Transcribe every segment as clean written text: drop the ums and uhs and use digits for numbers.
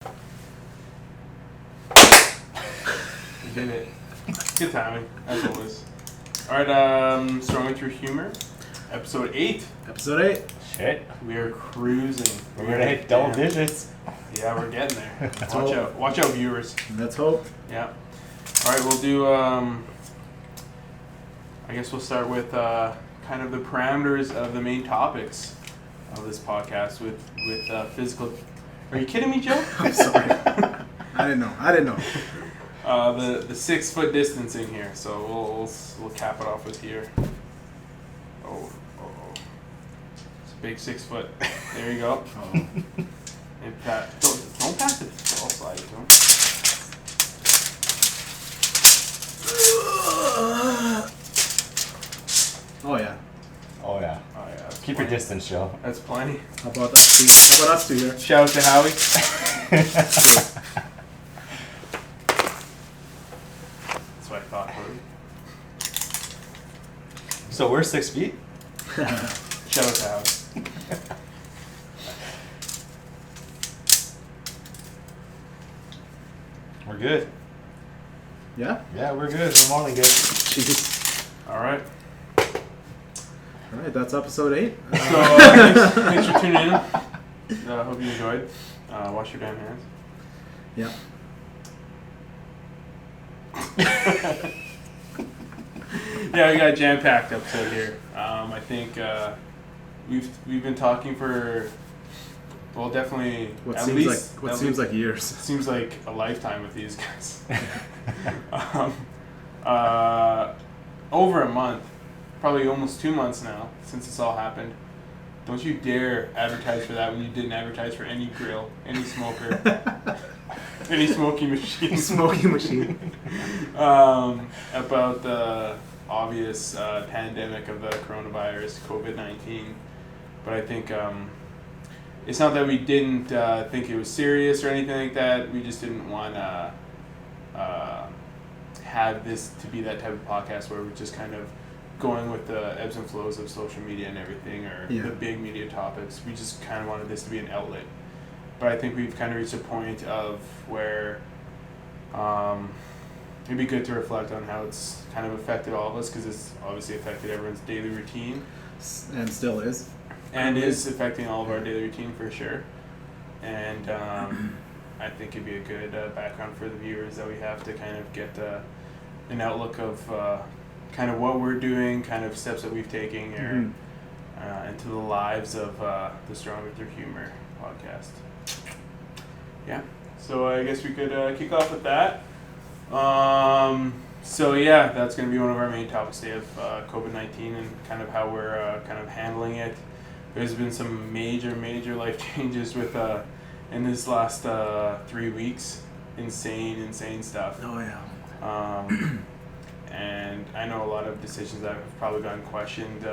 You did it. Good timing, as always. Alright, Strongly Through Humour, episode 8. Episode 8. Shit. We are cruising. We're gonna hit double digits. Yeah, we're getting there. Watch out, viewers. Let's hope. Yeah. Alright, we'll do, I guess we'll start with kind of the parameters of the main topics of this podcast with physical... Are you kidding me, Joe? I'm sorry. I didn't know. The 6 foot distancing here, so we'll cap it off with here. Oh, it's a big 6 foot. There you go. Oh. And don't pass it. I'll slide it to him. Oh yeah. Oh yeah. Oh yeah. Keep your distance, Joe. That's plenty. How about us two? How about us two here? Shout out to Howie. That's what I thought. So we're 6 feet? Shout out to Howie. We're good. Yeah? Yeah, we're good. We're more than good. Jeez. Alright. Alright, that's episode 8. So, thanks for tuning in. Hope you enjoyed. Wash your damn hands. Yeah. Yeah, we got a jam-packed episode here. I think we've been talking for, well, definitely What at seems least like years. seems like a lifetime with these guys. Over a month, probably almost 2 months now since this all happened. Don't you dare advertise for that when you didn't advertise for any grill, any smoker, any smoking machine. Smoking machine. About the obvious pandemic of the coronavirus, COVID-19. But I think it's not that we didn't think it was serious or anything like that. We just didn't want to have this to be that type of podcast where we're just kind of going with the ebbs and flows of social media and everything, or the big media topics. We just kind of wanted this to be an outlet. But I think we've kind of reached a point of where it'd be good to reflect on how it's kind of affected all of us, because it's obviously affected everyone's daily routine. And still is. And is affecting all of our daily routine for sure. And I think it'd be a good background for the viewers that we have to kind of get an outlook of kind of what we're doing, kind of steps that we've taken here, into the lives of the Stronger Through Humour podcast. Yeah, so I guess we could kick off with that. So yeah, that's going to be one of our main topics today of COVID-19 and kind of how we're kind of handling it. There's been some major life changes with in this last 3 weeks. Insane stuff. Oh yeah. And I know a lot of decisions that have probably gotten questioned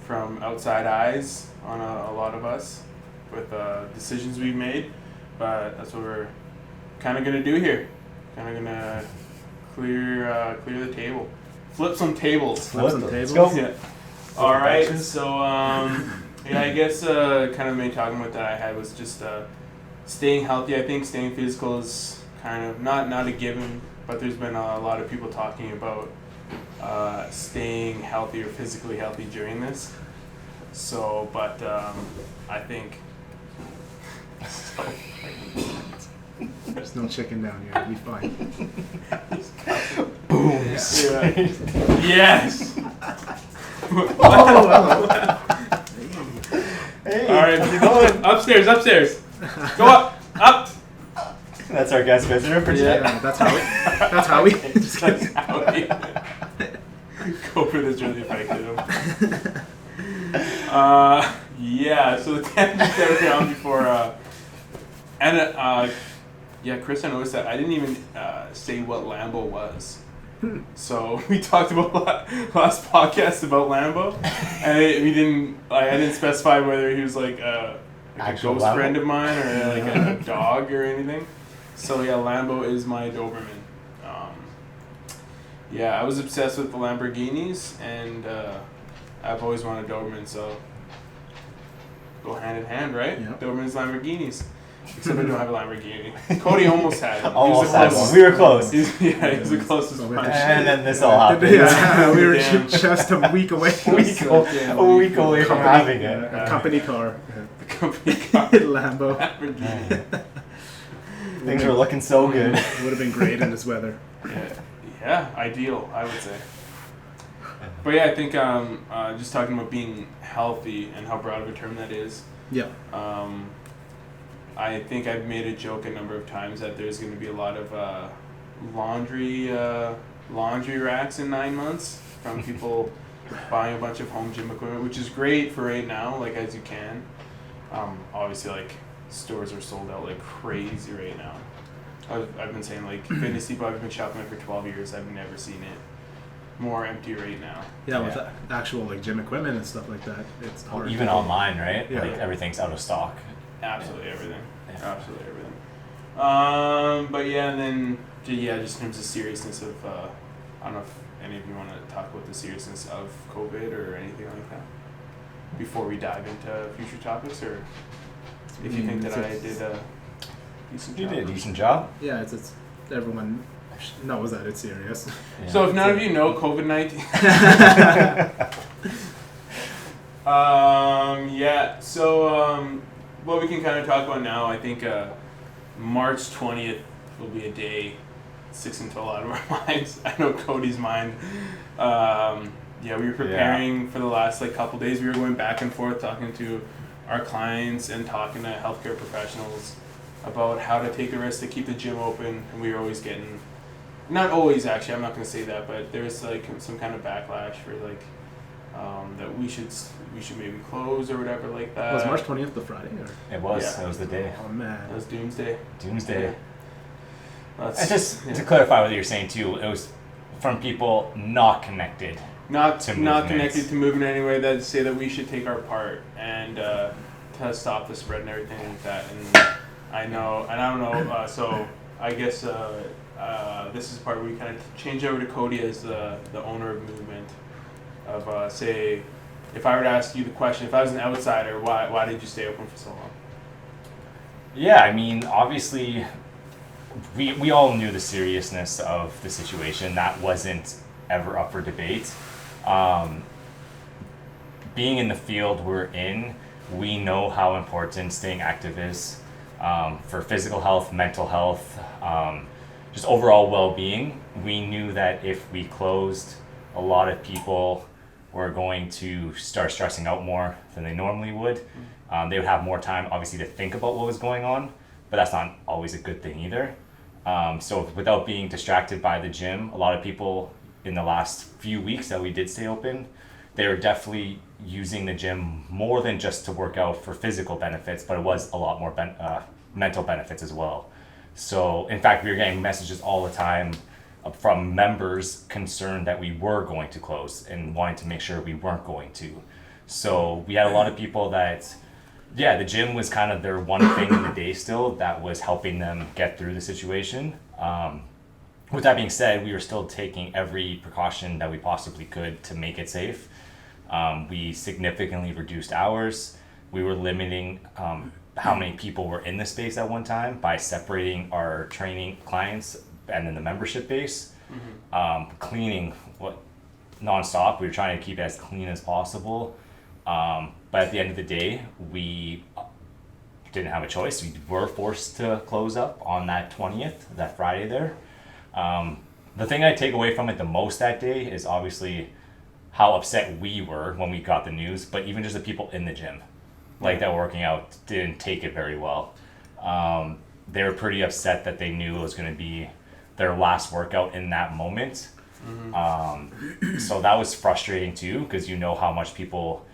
from outside eyes on a lot of us with decisions we've made, but that's what we're kind of going to do here. Kind of going to clear the table. Flip some tables. Let's go. Yeah. All right, so yeah, I guess kind of the main talking about that I had was just staying healthy. I think staying physical is kind of not a given, but there's been a lot of people talking about staying healthy or physically healthy during this. So, but I think There's no chicken down here. It'll be fine. Boom. Yeah. Yes. Oh, hello. Hey, All right, how's it going? upstairs. Go up. That's our guest visitor for today. Yeah, that's Howie. Just That's kidding. how we go for this really affected him. Yeah, so the tangent that we were on before, yeah, Chris, I noticed that I didn't even say what Lambo was. So we talked about last podcast about Lambo, and we didn't. I didn't specify whether he was like a Actual ghost Lambo? friend of mine or like a dog or anything. So yeah, Lambo is my Doberman. Yeah, I was obsessed with the Lamborghinis, and I've always wanted Doberman, so go hand in hand, right? Yep. Dobermans, Lamborghinis. Except I don't have a Lamborghini. Cody almost had one. Almost He was the had closest. one. We were close. He was the closest Oh, one. And then this all happened. Yeah, we were Damn. just a week away. A week away from having it. A company car. The company car. Lambo. Lamborghini. Things were looking so good. Would have been great in this weather. Yeah, ideal, I would say. But yeah, I think just talking about being healthy and how broad of a term that is. Yeah. I think I've made a joke a number of times that there's going to be a lot of laundry racks in 9 months from people buying a bunch of home gym equipment, which is great for right now, like as you can. Obviously, like stores are sold out like crazy right now. I've been saying like Fitness Depot. I've been shopping there for 12 years. I've never seen it more empty right now. Yeah, with actual like gym equipment and stuff like that, it's hard. Even online, right? Yeah. Like everything's out of stock. Absolutely everything. Yeah. Absolutely everything. But yeah, and then just in terms of seriousness of, I don't know if any of you want to talk about the seriousness of COVID or anything like that before we dive into future topics, or if you think that I did a decent You job. did a decent job. Yeah, it's everyone knows that it's serious. Yeah. So if none of you know COVID-19, what we can kind of talk about now, I think March 20th will be a day that sticks into a lot of our minds. I know Cody's mind. We were preparing for the last couple days. We were going back and forth talking to our clients and talking to healthcare professionals about how to take the risk to keep the gym open, and we were always getting, not always actually, I'm not going to say that, but there's some kind of backlash for that we should maybe close or whatever like that. Was March 20th the Friday? Or? It was. Yeah. It was the day. Oh man. That was Doomsday. Doomsday. Yeah. And just to clarify what you're saying too, it was from people not connected. Not to connected to movement anyway, that say that we should take our part and to stop the spread and everything like that. And I know, and I don't know, so I guess this is the part where we kind of change over to Cody as the owner of movement. Of say, if I were to ask you the question, if I was an outsider, why did you stay open for so long? Yeah, I mean, obviously, we all knew the seriousness of the situation. That wasn't ever up for debate. Being in the field we're in, we know how important staying active is for physical health, mental health, just overall well-being. We knew that if we closed, a lot of people were going to start stressing out more than they normally would. They would have more time, obviously, to think about what was going on, but that's not always a good thing either. So without being distracted by the gym, a lot of people in the last few weeks that we did stay open, they were definitely using the gym more than just to work out for physical benefits, but it was a lot more mental benefits as well. So in fact, we were getting messages all the time from members concerned that we were going to close and wanting to make sure we weren't going to. So we had a lot of people that, the gym was kind of their one thing in the day still that was helping them get through the situation. With that being said, we were still taking every precaution that we possibly could to make it safe. We significantly reduced hours. We were limiting how many people were in the space at one time by separating our training clients and then the membership base. Cleaning nonstop. We were trying to keep it as clean as possible. But at the end of the day, we didn't have a choice. We were forced to close up on that 20th, that Friday there. The thing I take away from it the most that day is obviously how upset we were when we got the news, but even just the people in the gym, that were working out, didn't take it very well. They were pretty upset that they knew it was going to be their last workout in that moment. So that was frustrating too, because you know how much people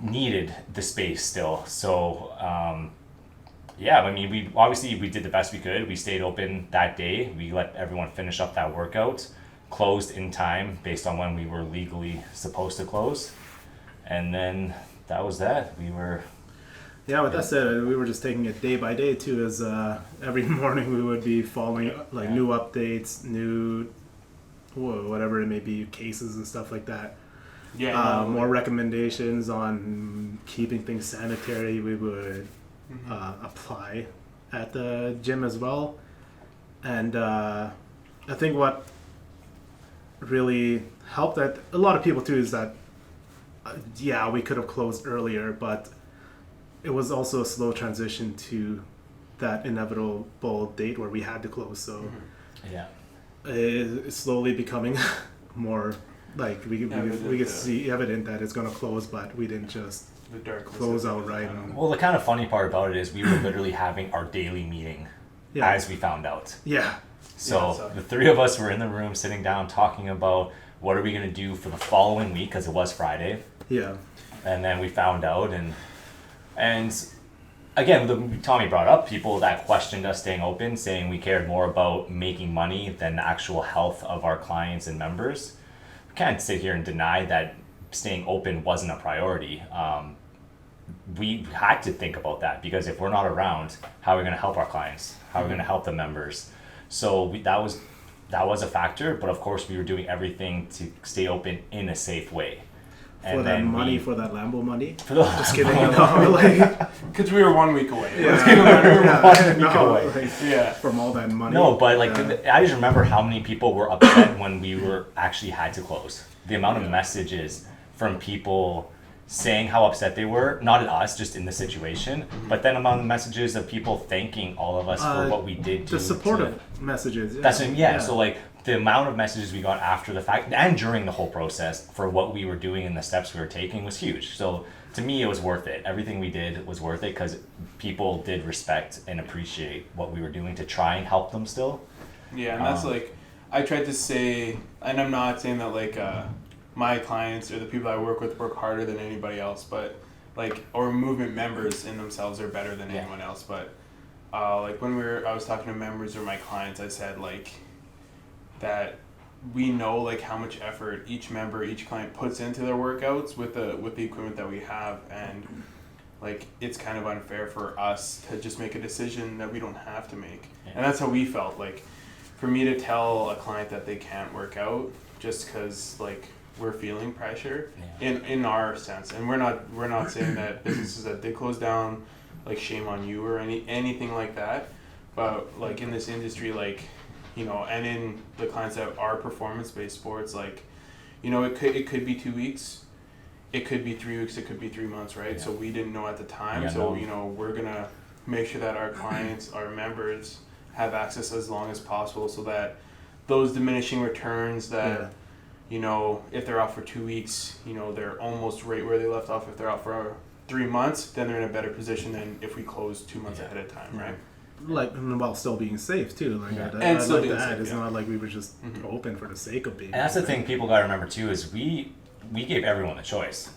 needed the space still. So I mean, we did the best we could. We stayed open that day. We let everyone finish up that workout, closed in time based on when we were legally supposed to close, and then that was that. We were. Yeah, with that said, we were just taking it day by day too, as every morning we would be following new updates, new whatever it may be, cases and stuff like that. More recommendations on keeping things sanitary. We would apply at the gym as well. And I think what really helped that a lot of people too is that yeah, we could have closed earlier, but it was also a slow transition to that inevitable date where we had to close. So Yeah. it's slowly becoming more like we could see evident that it's going to close, but we didn't just close outright. Well, the kind of funny part about it is we were literally having our daily meeting as we found out. Yeah. So the three of us were in the room sitting down talking about what are we going to do for the following week, because it was Friday. Yeah. And then we found out, and again, Tommy brought up people that questioned us staying open, saying we cared more about making money than the actual health of our clients and members. We can't sit here and deny that staying open wasn't a priority. We had to think about that, because if we're not around, how are we going to help our clients? How are we going to help the members? So that was a factor, but of course we were doing everything to stay open in a safe way. For that money, for that Lambo money. Just kidding. Because we were 1 week away. From all that money. No, but I just remember how many people were upset when we were actually had to close. The amount of messages from people saying how upset they were, not at us, just in the situation, but then among the messages of people thanking all of us for what we did. The supportive messages. Yeah. That's so the amount of messages we got after the fact and during the whole process for what we were doing and the steps we were taking was huge. So to me, it was worth it. Everything we did was worth it, because people did respect and appreciate what we were doing to try and help them still. Yeah, and that's I tried to say, and I'm not saying that my clients or the people I work with work harder than anybody else, but or movement members in themselves are better than anyone else. But when I was talking to members or my clients, I said that we know how much effort each member, each client puts into their workouts with the equipment that we have, and it's kind of unfair for us to just make a decision that we don't have to make. And that's how we felt. For me to tell a client that they can't work out just because we're feeling pressure in our sense, and we're not saying that businesses that did close down, shame on you or anything like that, but in this industry, and in the clients that are performance-based sports, it could be 2 weeks, it could be 3 weeks, it could be 3 months, right? So we didn't know at the time. We're gonna make sure that our clients, our members, have access as long as possible, so that those diminishing returns that if they're out for 2 weeks, they're almost right where they left off. If they're out for 3 months, then they're in a better position than if we close 2 months ahead of time, right? While still being safe too. And still being safe, it's not like we were just open for the sake of being. And that's the thing people got to remember too, is we gave everyone a choice.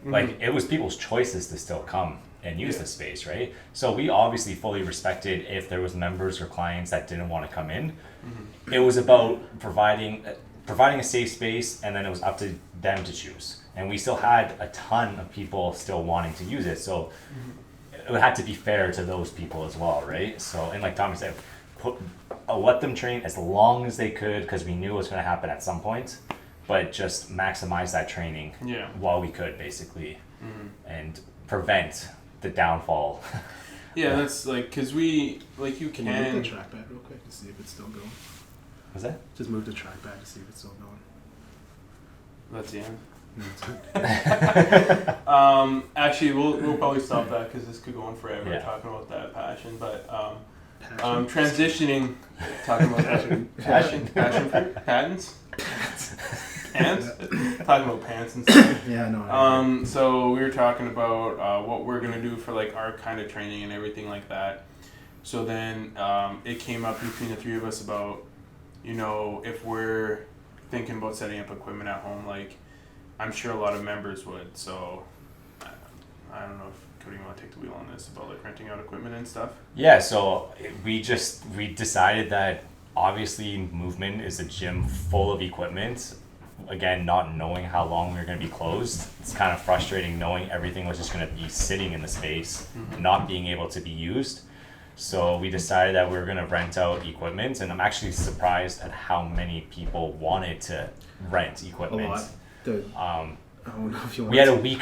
It was people's choices to still come and use the space, right? So we obviously fully respected if there was members or clients that didn't want to come in. It was about providing a safe space, and then it was up to them to choose. And we still had a ton of people still wanting to use it, so it had to be fair to those people as well, right? So, and like Tommy said, let them train as long as they could, because we knew it was going to happen at some point, but just maximize that training while we could, basically, and prevent the downfall. That's because we, you can you move the track back real quick to see if it's still going? Was that? Just move the track back to see if it's still going. That's the end. No, actually, we'll probably stop that, because this could go on forever talking about that passion. But transitioning, talking about passion fruit, patents, pants, talking about pants and stuff. Yeah, no. So we were talking about what we're gonna do for our kind of training and everything like that. So then it came up between the three of us about, if we're thinking about setting up equipment at home, I'm sure a lot of members would. So I don't know if Cody, you want to take the wheel on this about renting out equipment and stuff? Yeah, so we decided that obviously Movement is a gym full of equipment. Again, not knowing how long we were going to be closed, it's kind of frustrating knowing everything was just going to be sitting in the space, not being able to be used. So we decided that we were going to rent out equipment, and I'm actually surprised at how many people wanted to rent equipment. A lot. I don't know if you want we had a week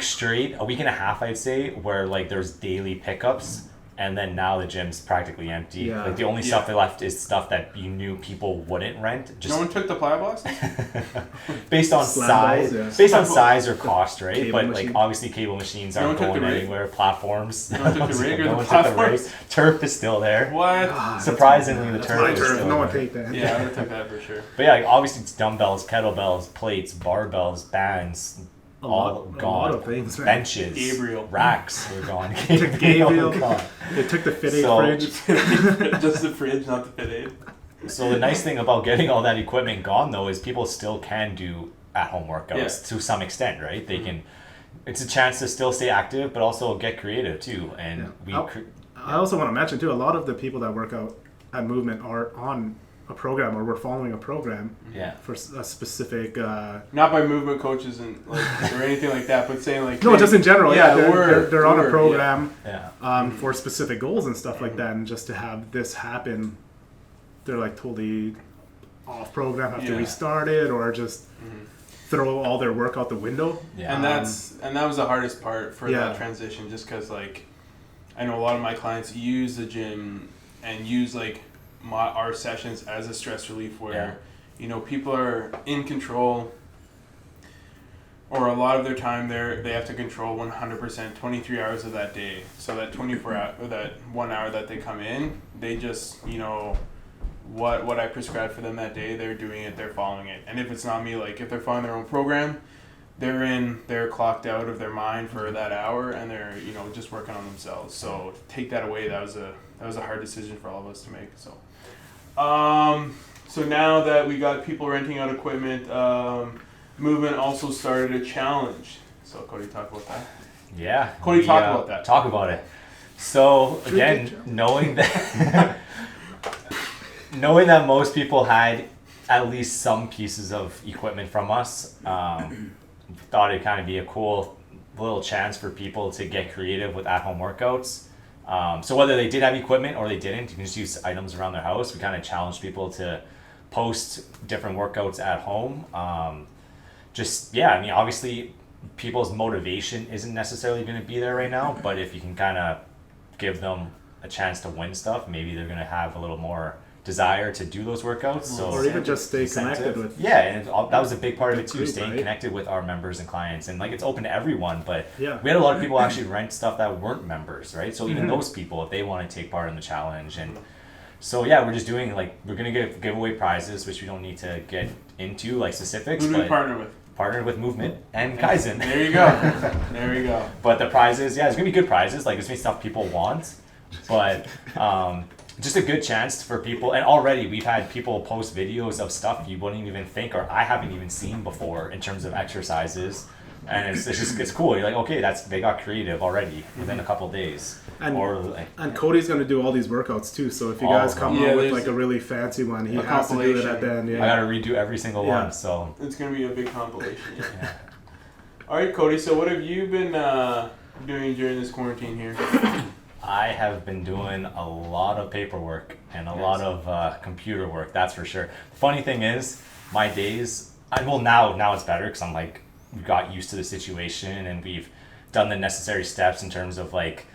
and a half, I'd say, where there's daily pickups and then now the gym's practically empty. Yeah. Like the only stuff that left is stuff that you knew people wouldn't rent. Just No one took the plyo boxes? based on Slam size, balls, yeah. based on size or cost, right? Cable But machine. like obviously cable machines No aren't one took going the rig? anywhere. Platforms. No one took the rig or No the one took the rig. platforms? Turf is still there. What? Ah, Surprisingly, the that's turf my is turf. still No one there. take that. Yeah, I would have took that for sure. But yeah, like, obviously it's dumbbells, kettlebells, plates, barbells, bands, A all lot gone. of things, man. Benches, Gabriel. racks were gone. Took Gabriel. gone. They took the Fit Aid So- fridge. Just the fridge, not the Fit Aid. So the nice thing about getting all that equipment gone though is people still can do at-home workouts to some extent, right? They can. It's a chance to still stay active, but also get creative too. And Yeah. I also want to mention too, a lot of the people that work out at Movement are on a program, or we're following a program yeah. for a specific. Not by movement coaches and like or anything like that, but saying like No, just in general. Yeah, word, they're on a word, program Yeah. for specific goals and stuff like that, and just to have this happen, they're like totally off program, have to Yeah. restart it, or just throw all their work out the window. Yeah. And that was the hardest part for Yeah. that transition, just because like I know a lot of my clients use the gym and use like our sessions as a stress relief where you know people are in control, or a lot of their time they have to control 100% 23 hours of that day. So that 24 hour or that 1 hour that they come in, they just you know what I prescribe for them that day, they're doing it, they're following it. And if it's not me, like if they're following their own program, they're clocked out of their mind for that hour, and they're you know just working on themselves. So to take that away, that was a hard decision for all of us to make. So so now that we got people renting out equipment, Movement also started a challenge. So Cody, talk about that. Yeah. Cody, talk about that. Talk about it. So Drink again, it, knowing that knowing that most people had at least some pieces of equipment from us, thought it'd kind of be a cool little chance for people to get creative with at-home workouts. So whether they did have equipment or they didn't, you can just use items around their house. We kind of challenged people to post different workouts at home. I mean, obviously people's motivation isn't necessarily going to be there right now, but if you can kind of give them a chance to win stuff, maybe they're going to have a little more desire to do those workouts. So Or even just stay connected with. yeah, and that was a big part of it too, Group, staying right? connected with our members and clients, and like it's open to everyone. But Yeah. we had a lot of people actually rent stuff that weren't members, right? So even those people, if they want to take part in the challenge, and so yeah, we're just doing like we're gonna give away prizes, which we don't need to get into like specifics. Who do we but partner with? partnered with Movement and Kaizen. There you go. There you go. But the prizes, yeah, it's gonna be good prizes. Like it's gonna be stuff people want, but just a good chance for people. And already we've had people post videos of stuff you wouldn't even think, or I haven't even seen before in terms of exercises. And it's cool. You're like, okay, they got creative already within a couple days. And, or like, and Cody's going to do all these workouts too. So if you All guys of come them. Yeah, up with there's like a really fancy one, he a has to do it compilation. at the end. Yeah. I gotta redo every single Yeah. one. So It's gonna be a big compilation. Yeah. yeah. All right, Cody. So what have you been doing during this quarantine here? I have been doing a lot of paperwork and a lot of computer work, that's for sure. The funny thing is, my days, now it's better because I'm like, we got used to the situation and we've done the necessary steps in terms of like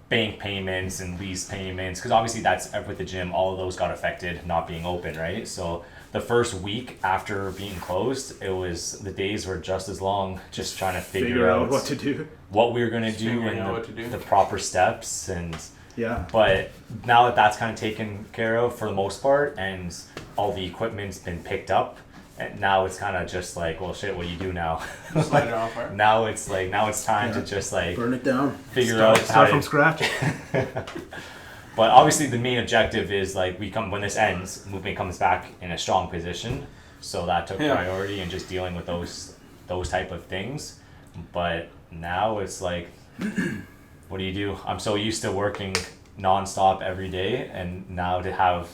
bank payments and lease payments, because obviously that's with the gym, all of those got affected not being open, right? So the first week after being closed, the days were just as long, just trying to figure out what to do. what we were going to do figuring out and what to do. the proper steps. And Yeah. but now that that's kind of taken care of for the most part, and all the equipment's been picked up, and now it's kind of just like, well, shit, what do you do now? Slide it off, right? Now it's time to just like Burn it down. figure Start, out how start to. from scratch. But obviously, the main objective is like when this ends, Movement comes back in a strong position. So that took priority and just dealing with those type of things. But now it's like, what do you do? I'm so used to working nonstop every day, and now to have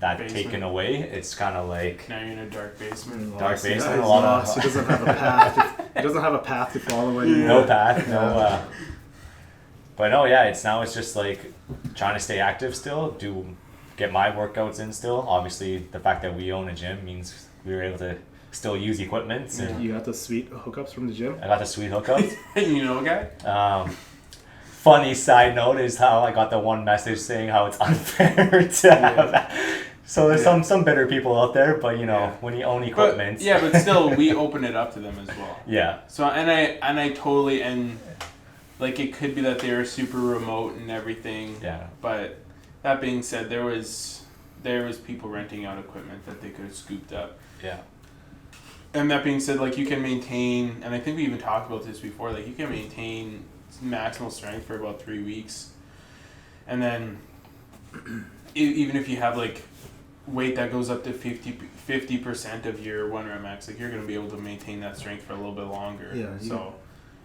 that taken away, it's kind of like Now you're in a dark basement. Dark He's basement, a lot of- lost. He doesn't have a path. He doesn't have a path to follow anymore. no path, no. But no, yeah, it's just like trying to stay active still, get my workouts in still. Obviously, the fact that we own a gym means we were able to still use equipment. And You got the sweet hookups from the gym. I got the sweet hookups. You know a guy? funny side note is how I got the one message saying how it's unfair to have that. So there's some bitter people out there, but when you own equipment. But still, we open it up to them as well. Yeah. So and I totally, and like it could be that they were super remote and everything. Yeah. But that being said, there was people renting out equipment that they could have scooped up. Yeah. And that being said, like you can maintain, and I think we even talked about this before, like you can maintain maximal strength for about 3 weeks, and then even if you have like weight that goes up to 50% of your 1 rep max, like you're going to be able to maintain that strength for a little bit longer. Yeah. So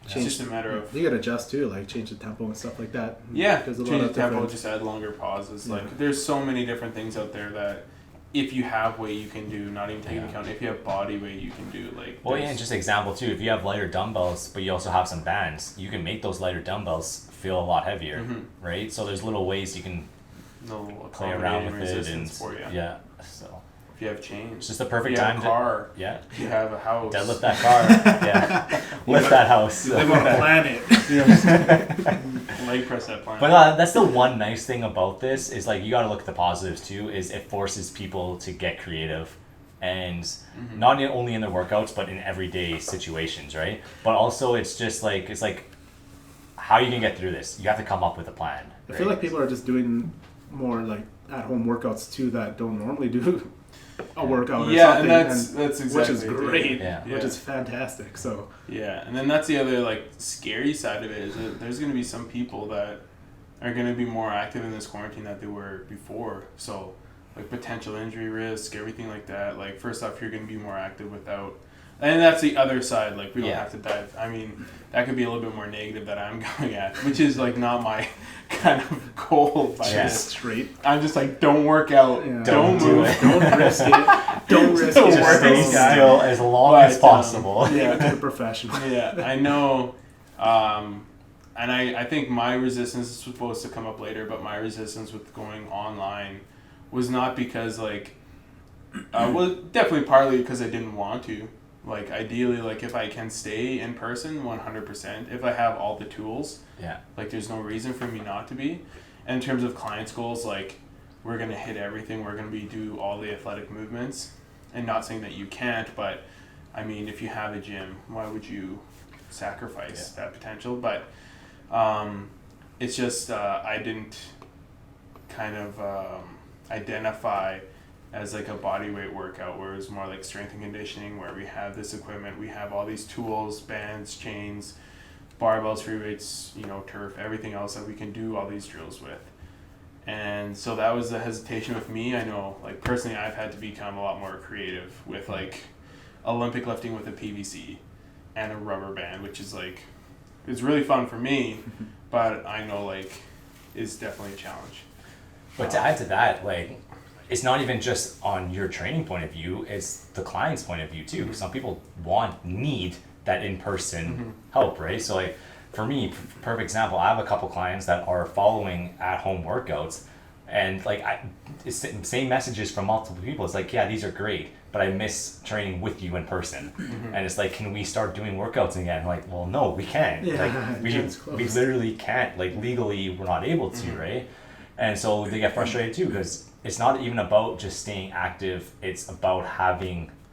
it's just a matter of you got to adjust too, like change the tempo and stuff like that. Yeah, There's a change lot the of tempo, just add longer pauses. Yeah. Like there's so many different things out there that if you have weight you can do, not even taking into account if you have body weight you can do. Like well, yeah, and just example too, if you have lighter dumbbells but you also have some bands, you can make those lighter dumbbells feel a lot heavier, right? So there's little ways you can play around with it, and for you. Yeah, so if you have change, it's just the perfect if you time have a car, if you have a house, deadlift that car, yeah, lift that house. You live on a planet. leg press that planet. But that's the one nice thing about this is like you got to look at the positives too. Is it forces people to get creative, and not only in their workouts but in everyday situations, right? But also it's just like how are you gonna get through this? You have to come up with a plan. I feel like people are just doing more like at-home workouts too that don't normally do a workout or something. And that's exactly which is great. Yeah. Which is fantastic. So yeah, and then that's the other like scary side of it is that there's going to be some people that are going to be more active in this quarantine than they were before. So like potential injury risk, everything like that. Like first off, you're going to be more active without. And that's the other side. Like we don't have to dive. I mean, that could be a little bit more negative that I'm going at, which is like not my kind of goal. Straight. I'm just like, don't work out. Yeah. Don't move. Don't risk it. Don't risk Don't it. Just work stay out. still as long as possible. Yeah, to the professional. Yeah, I know. And I think my resistance is supposed to come up later, but my resistance with going online was not because like, well, definitely partly because I didn't want to. Like ideally, like if I can stay in person 100%, if I have all the tools, like there's no reason for me not to be. And in terms of clients' goals, like we're gonna hit everything. We're gonna do all the athletic movements, and not saying that you can't, but I mean if you have a gym, why would you sacrifice that potential? But it's just I didn't kind of identify as like a body weight workout where it's more like strength and conditioning where we have this equipment, we have all these tools, bands, chains, barbells, free weights, turf, everything else that we can do all these drills with. And so that was the hesitation with me. I know like personally I've had to become a lot more creative with like Olympic lifting with a PVC and a rubber band, which is like it's really fun for me, but I know like it's definitely a challenge. But to add to that, like it's not even just on your training point of view, it's the client's point of view too. Some people need that in-person help, right? So like for me, perfect example, I have a couple clients that are following at-home workouts, and like it's same messages from multiple people. It's like, yeah, these are great, but I miss training with you in person. And it's like, can we start doing workouts again? Like, well, no, we can't. Like we literally can't. Like legally, we're not able to, right? And so they get frustrated too because it's not even about just staying active. It's about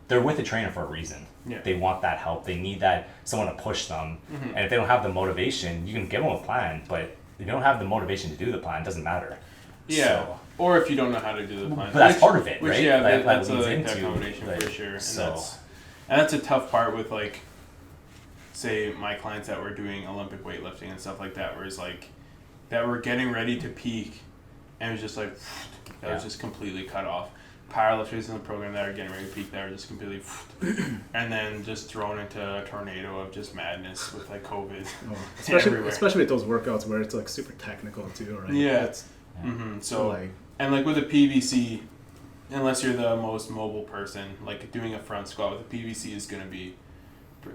they're with a trainer for a reason. Yeah. They want that help. They need someone to push them. And if they don't have the motivation, you can give them a plan, but if you don't have the motivation to do the plan, it doesn't matter. Yeah. So, or if you don't know how to do the plan. But that's part of it, right? Yeah, that's leads like into, that combination like, for sure. And so. that's a tough part with like, say my clients that were doing Olympic weightlifting and stuff like that, where it's like, that were getting ready to peak, and it was just like, that was just completely cut off. Powerlifters in the program that are getting ready to peak that are just completely and then just thrown into a tornado of just madness with like COVID. Especially with those workouts where it's like super technical too, right? Yeah. So like, and like with a PVC, unless you're the most mobile person, like doing a front squat with a PVC is gonna be,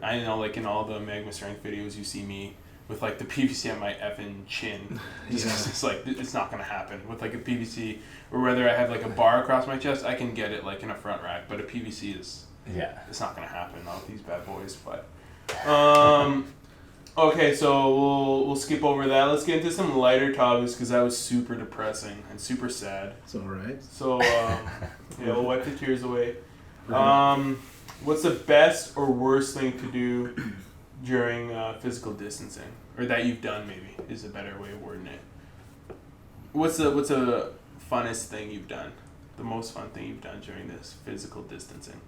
I know like in all the Magma Strength videos you see me with like the PVC at my effing chin. It's like, it's not going to happen with like a PVC, or whether I have like a bar across my chest, I can get it like in a front rack, but a PVC is, it's not going to happen, not with these bad boys. But, Okay, so we'll skip over that. Let's get into some lighter topics because that was super depressing and super sad. It's all right. So we'll wipe the tears away. What's the best or worst thing to do during physical distancing, or that you've done? Maybe is a better way of wording it. What's the funnest thing you've done? The most fun thing you've done during this physical distancing?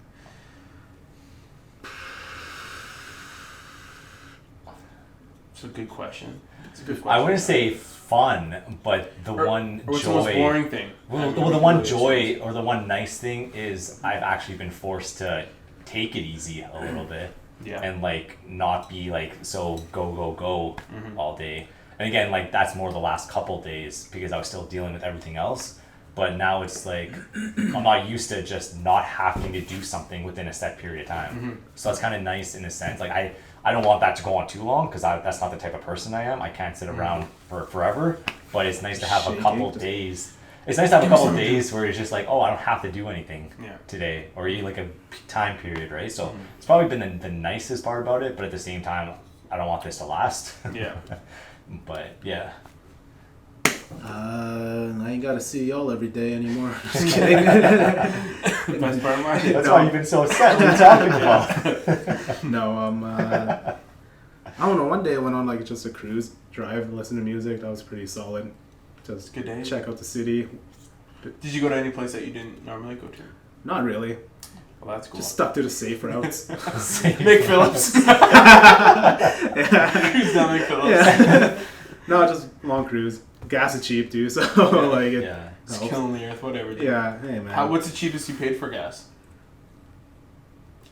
It's a good question. I wouldn't say fun, but the one or what's joy. the most boring thing? Well, the one joy or the one nice thing is I've actually been forced to take it easy a little bit. Yeah. And like not be like so go all day. And again, like that's more the last couple days because I was still dealing with everything else. But now it's like I'm not used to just not having to do something within a set period of time. So that's kind of nice in a sense. Like I don't want that to go on too long because that's not the type of person I am. I can't sit around for forever. But it's nice to have a couple days. It's nice to have a couple days where it's just like, oh, I don't have to do anything today, or like a time period, right? So it's probably been the nicest part about it. But at the same time, I don't want this to last. Yeah. But yeah. I ain't gotta see y'all every day anymore. Just kidding. Best part of my day. That's why you've been so upset. What are you talking about? No, I don't know. One day I went on like just a cruise drive, listen to music. That was pretty solid. Just Good day. Check out the city. Did you go to any place that you didn't normally go to? Not really. Well, that's cool. Just stuck to the safe routes. Mick Phillips. Who's not Mick Phillips? Yeah. No, just long cruise. Gas is cheap too, so like it It's helps. killing the earth, whatever. Dude. Yeah, hey man. What's the cheapest you paid for gas?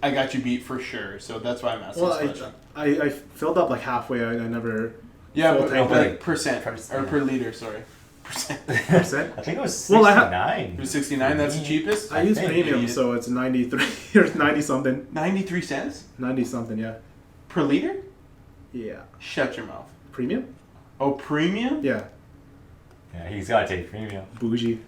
I got you beat for sure, so that's why I'm asking this question. I filled up like halfway. I never. Yeah, full but tank, like percent or per liter, sorry. Percent. I think it was 69. Well, It was 69. That's the cheapest. I use think, premium, idiot. so it's 93 or 90 something. 93 cents 90 something, yeah. per liter. Yeah. Shut your mouth. Premium? Oh, premium? Yeah. Yeah, he's got to take premium. Bougie.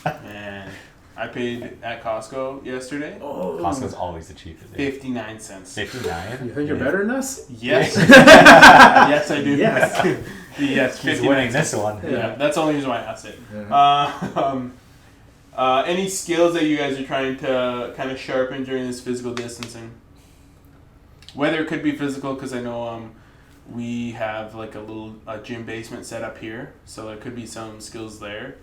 Man, I paid at Costco yesterday. Oh. Costco's always the cheapest. 59 cents. 59? You think you're better than us? Yes. Yes, I do. Yes. Yes, He's 59 winning cents. this one. Yeah, that's the only reason why I asked it. Yeah. Any skills that you guys are trying to kind of sharpen during this physical distancing? Whether it could be physical, because I know we have like a gym basement set up here, so there could be some skills there.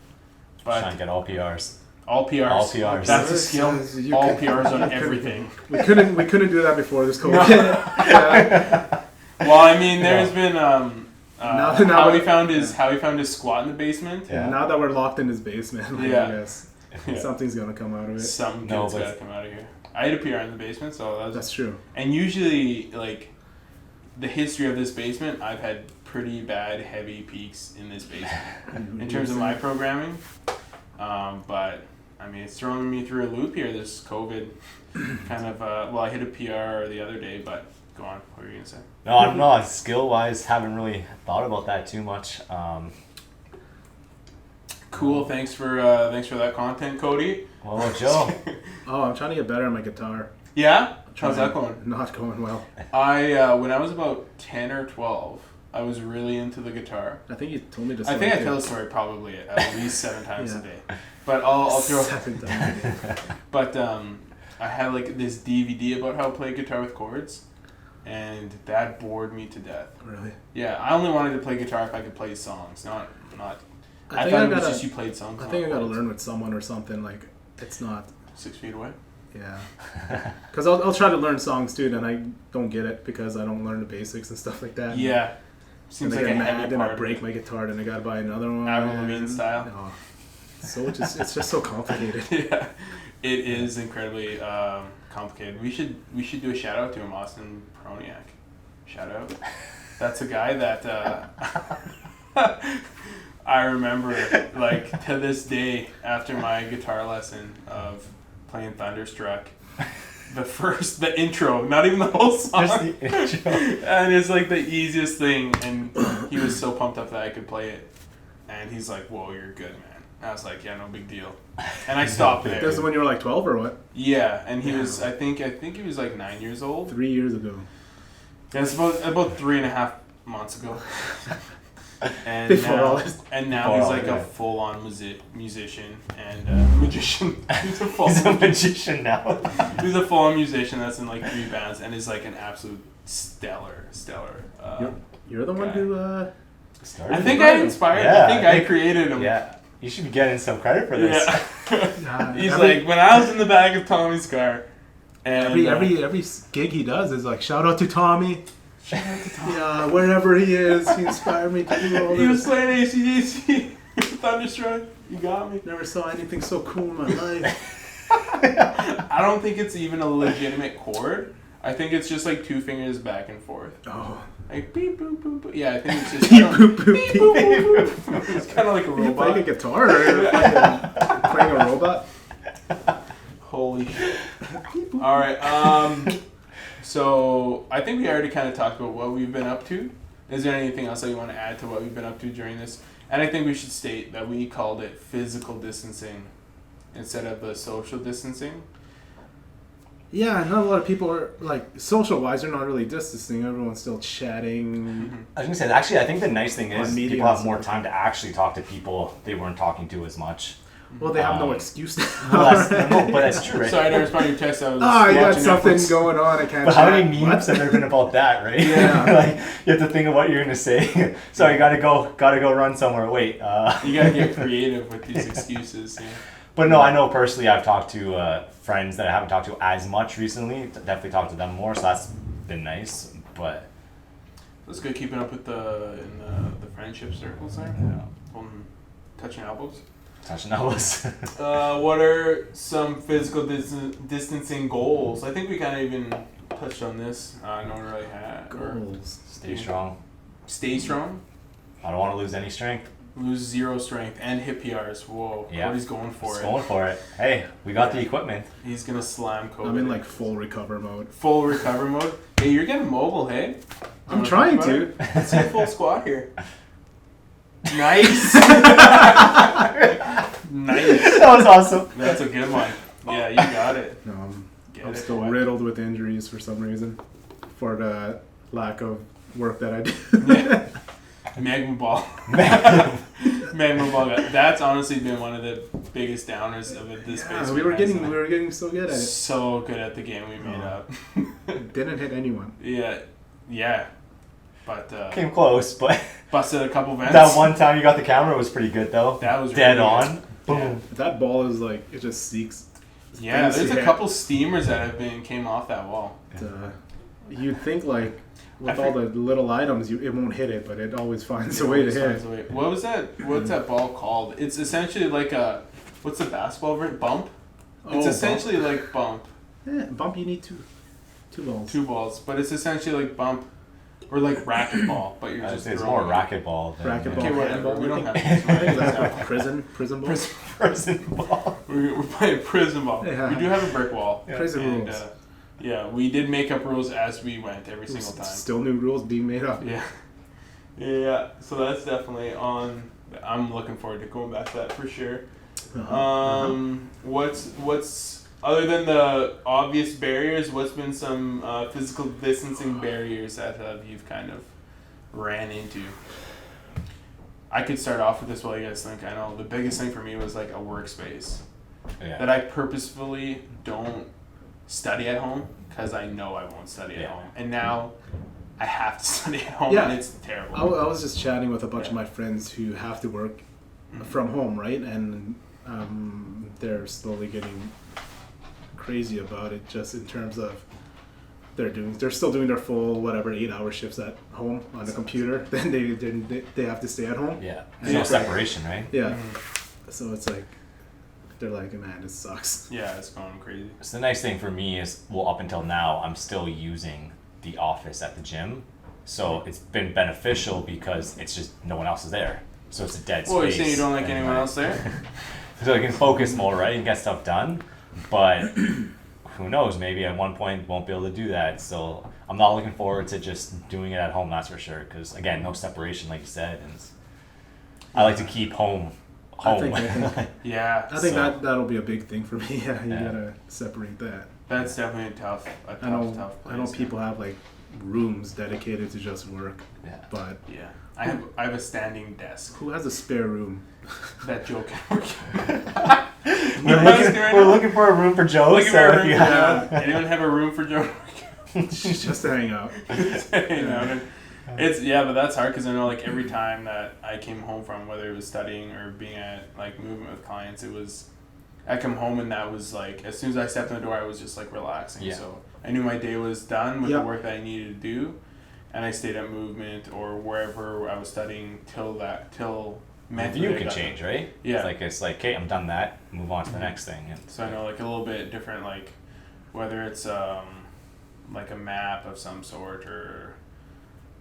But Trying to get all PRs. all PRs. All PRs. That's a skill. You All can- PRs on everything. We couldn't do that before this COVID. Yeah. Well, I mean, there's been Now how we- he found his squat in the basement. Yeah. Now that we're locked in this basement, like, Yeah. I guess Yeah. something's gonna come out of it. Some No, kid's but- gotta come out of here. I had a PR in the basement, so That's true. and usually like the history of this basement, I've had pretty bad heavy peaks in this basement in terms of my programming. But I mean, it's throwing me through a loop here. This COVID kind of I hit a PR the other day, but go on. What were you gonna say? No, I don't know. Skill wise, haven't really thought about that too much. Cool. Thanks for that content, Cody. What about Joe? Oh, I'm trying to get better at my guitar. Yeah. How's Trying- that going? Not going well. I when I was about 10 or 12, I was really into the guitar. I think you told me this. I think I too. tell the story probably at least 7 times Yeah. a day. But I'll throw. 7 times. But I had like this DVD about how to play guitar with chords, and that bored me to death. Really? Yeah, I only wanted to play guitar if I could play songs, not. I think thought I it was gotta- just you played songs. I think I not gotta chords. learn with someone or something. Like, it's not. 6 feet away. Yeah. Because I'll try to learn songs too, and I don't get it because I don't learn the basics and stuff like that. Yeah. And Seems I like get a mad, heavy then part I of break it. my guitar, then I gotta buy another one. Avril Lavigne style. No. So it's just so complicated. Yeah, it is incredibly complicated. We should do a shout out to him, Austin Peroniak. Shout out. That's a guy that I remember like to this day after my guitar lesson of playing Thunderstruck. The intro, not even the whole song. Just the intro. And it's like the easiest thing, and he was so pumped up that I could play it. And he's like, "Whoa, you're good, man." And I was like, "Yeah, no big deal." And I stopped there. This is when you were like 12 or what? Yeah, and he was. I think he was like 9 years old. 3 years ago. Yeah, it's about 3.5 months ago. And Before now, all this. and now Before he's all like a that. full-on musician and magician. He's a full He's a magician now. He's a full-on musician that's in like 3 bands and is like an absolute stellar. You're the one guy. who. Started I think it. I inspired. Yeah, I think I created him. Yeah, you should be getting some credit for this. Yeah. He's like, when I was in the back of Tommy's car, and Every gig he does is like, shout out to Tommy. Yeah, wherever he is, he inspired me to do all he was this. playing AC/DC, Thunderstruck. You got me. Never saw anything so cool in my life. I don't think it's even a legitimate chord. I think it's just like 2 fingers back and forth. Oh. Like beep boop boop boop. Yeah, I think it's just Beep, boop, boop, beep boop boop boop. It's kind of like a Are you playing a robot. guitar or are you playing a robot? Holy shit. All right. So I think we already kind of talked about what we've been up to. Is there anything else that you want to add to what we've been up to during this? And I think we should state that we called it physical distancing instead of the social distancing. Yeah, not a lot of people are, like, social-wise, they're not really distancing. Everyone's still chatting. I was gonna say, actually, I think the nice thing On is media people have and more stuff. time to actually talk to people they weren't talking to as much. Well, they have no Um, excuse now. Well, but that's true, right? Sorry to respond to your text. I was Oh, you got watching something Netflix. going on. I can't But how chat. many memes have there been about that, right? Yeah. Like you have to think of what you're gonna say. Sorry, gotta go run somewhere. Wait. You gotta get creative with these excuses. Yeah. But no, I know personally I've talked to friends that I haven't talked to as much recently. Definitely talked to them more, so that's been nice. But That's good keeping up with the friendship circles there. yeah, Touching elbows. touching elbows. What are some physical distancing goals? I think we kind of even touched on this. No one really had. Or Goals. Stay strong. stay strong. I don't want to lose any strength. Lose 0 strength and hit PRs. Whoa. Yeah. Cody's going for Just it. going for it. Hey, we got the equipment. He's gonna slam Cody. I'm in, like, full recover mode. full recover mode. Hey, you're getting mobile, hey? I'm Wanna trying talk about to. it? Let's see a full squat here. Nice. Nice. That was awesome. That's a good one. Yeah, you got it. No, Get I'm it, still boy. riddled with injuries for some reason. For the lack of work that I do. Yeah. Magma ball. Magma ball. That's honestly been one of the biggest downers of it this space. We were getting so good at it. so good at the game we made up. Didn't hit anyone. Yeah. But Came close, but busted a couple vents. that one time you got the camera was pretty good though. That was dead really on. good. Boom. Yeah. That ball is like, it just seeks. Yeah, there's a hit. couple steamers that came off that wall. You'd think like with I all the little items, it won't hit it, but it always finds a way to Always hit. finds a way. What was that? What's that ball called? It's essentially like what's the basketball version? Bump. It's essentially like bump. Bump. You need two balls. 2 balls, but it's essentially like bump or like racquetball, but you're I'd just say it's throwing more it. racquetball than Racquetball. Okay, whatever. Handball, We don't I have to think. use I think my- that's prison ball. prison ball. We're playing prison ball. Yeah. We do have a brick wall. Yeah. Prison And, rules. yeah, we did make up rules as we went every single time. Still new rules being made up. Yeah. So that's definitely on. I'm looking forward to going back to that for sure. What's other than the obvious barriers? What's been some physical distancing barriers that you've kind of ran into? I could start off with this while you guys think. I know the biggest thing for me was like a workspace Yeah. that I purposefully don't study at home because I know I won't study at Yeah. home, and now I have to study at home, Yeah. and it's terrible. I was just chatting with a bunch of Yeah. my friends who have to work Mhm. from home, right? And they're slowly getting crazy about it, just in terms of they're still doing their full 8-hour shifts at home on the computer. Then they have to stay at home. Yeah. There's no Yeah. separation, right? Yeah. Mhm. So it's like they're like, man, this sucks. Yeah, it's going crazy. So the nice thing for me is, well, up until now, I'm still using the office at the gym. So it's been beneficial because it's just no one else is there. So it's a dead space. Well, you're saying you don't like and, anyone else there? So I can focus more, right, and get stuff done. But who knows? Maybe at one point won't be able to do that. So I'm not looking forward to just doing it at home. That's for sure. Because again, no separation, like you said, and I like to keep home. I think Yeah, I think So- that'll be a big thing for me. Yeah, you Yeah. gotta separate that. that's definitely a tough I know place. people have like rooms dedicated to just work. Yeah. But Yeah. I have a standing desk who has a spare room? that Joe can work in. We're looking for a room for Joe. Looking for a room so for Joe. Anyone have a room for Joe? Just to hang out. Hang out. And it's but that's hard because I know like every time that I came home from, whether it was studying or being at like movement with clients, I come home and that was like as soon as I stepped in the door, I was just like relaxing. Yeah. So I knew my day was done with the Yep. work that I needed to do, and I stayed at movement or wherever I was studying till the mentally view I can got change, right? Yeah. It's like, okay, I'm done that. Move on to the next thing. And So I know like a little bit different, like whether it's like a map of some sort or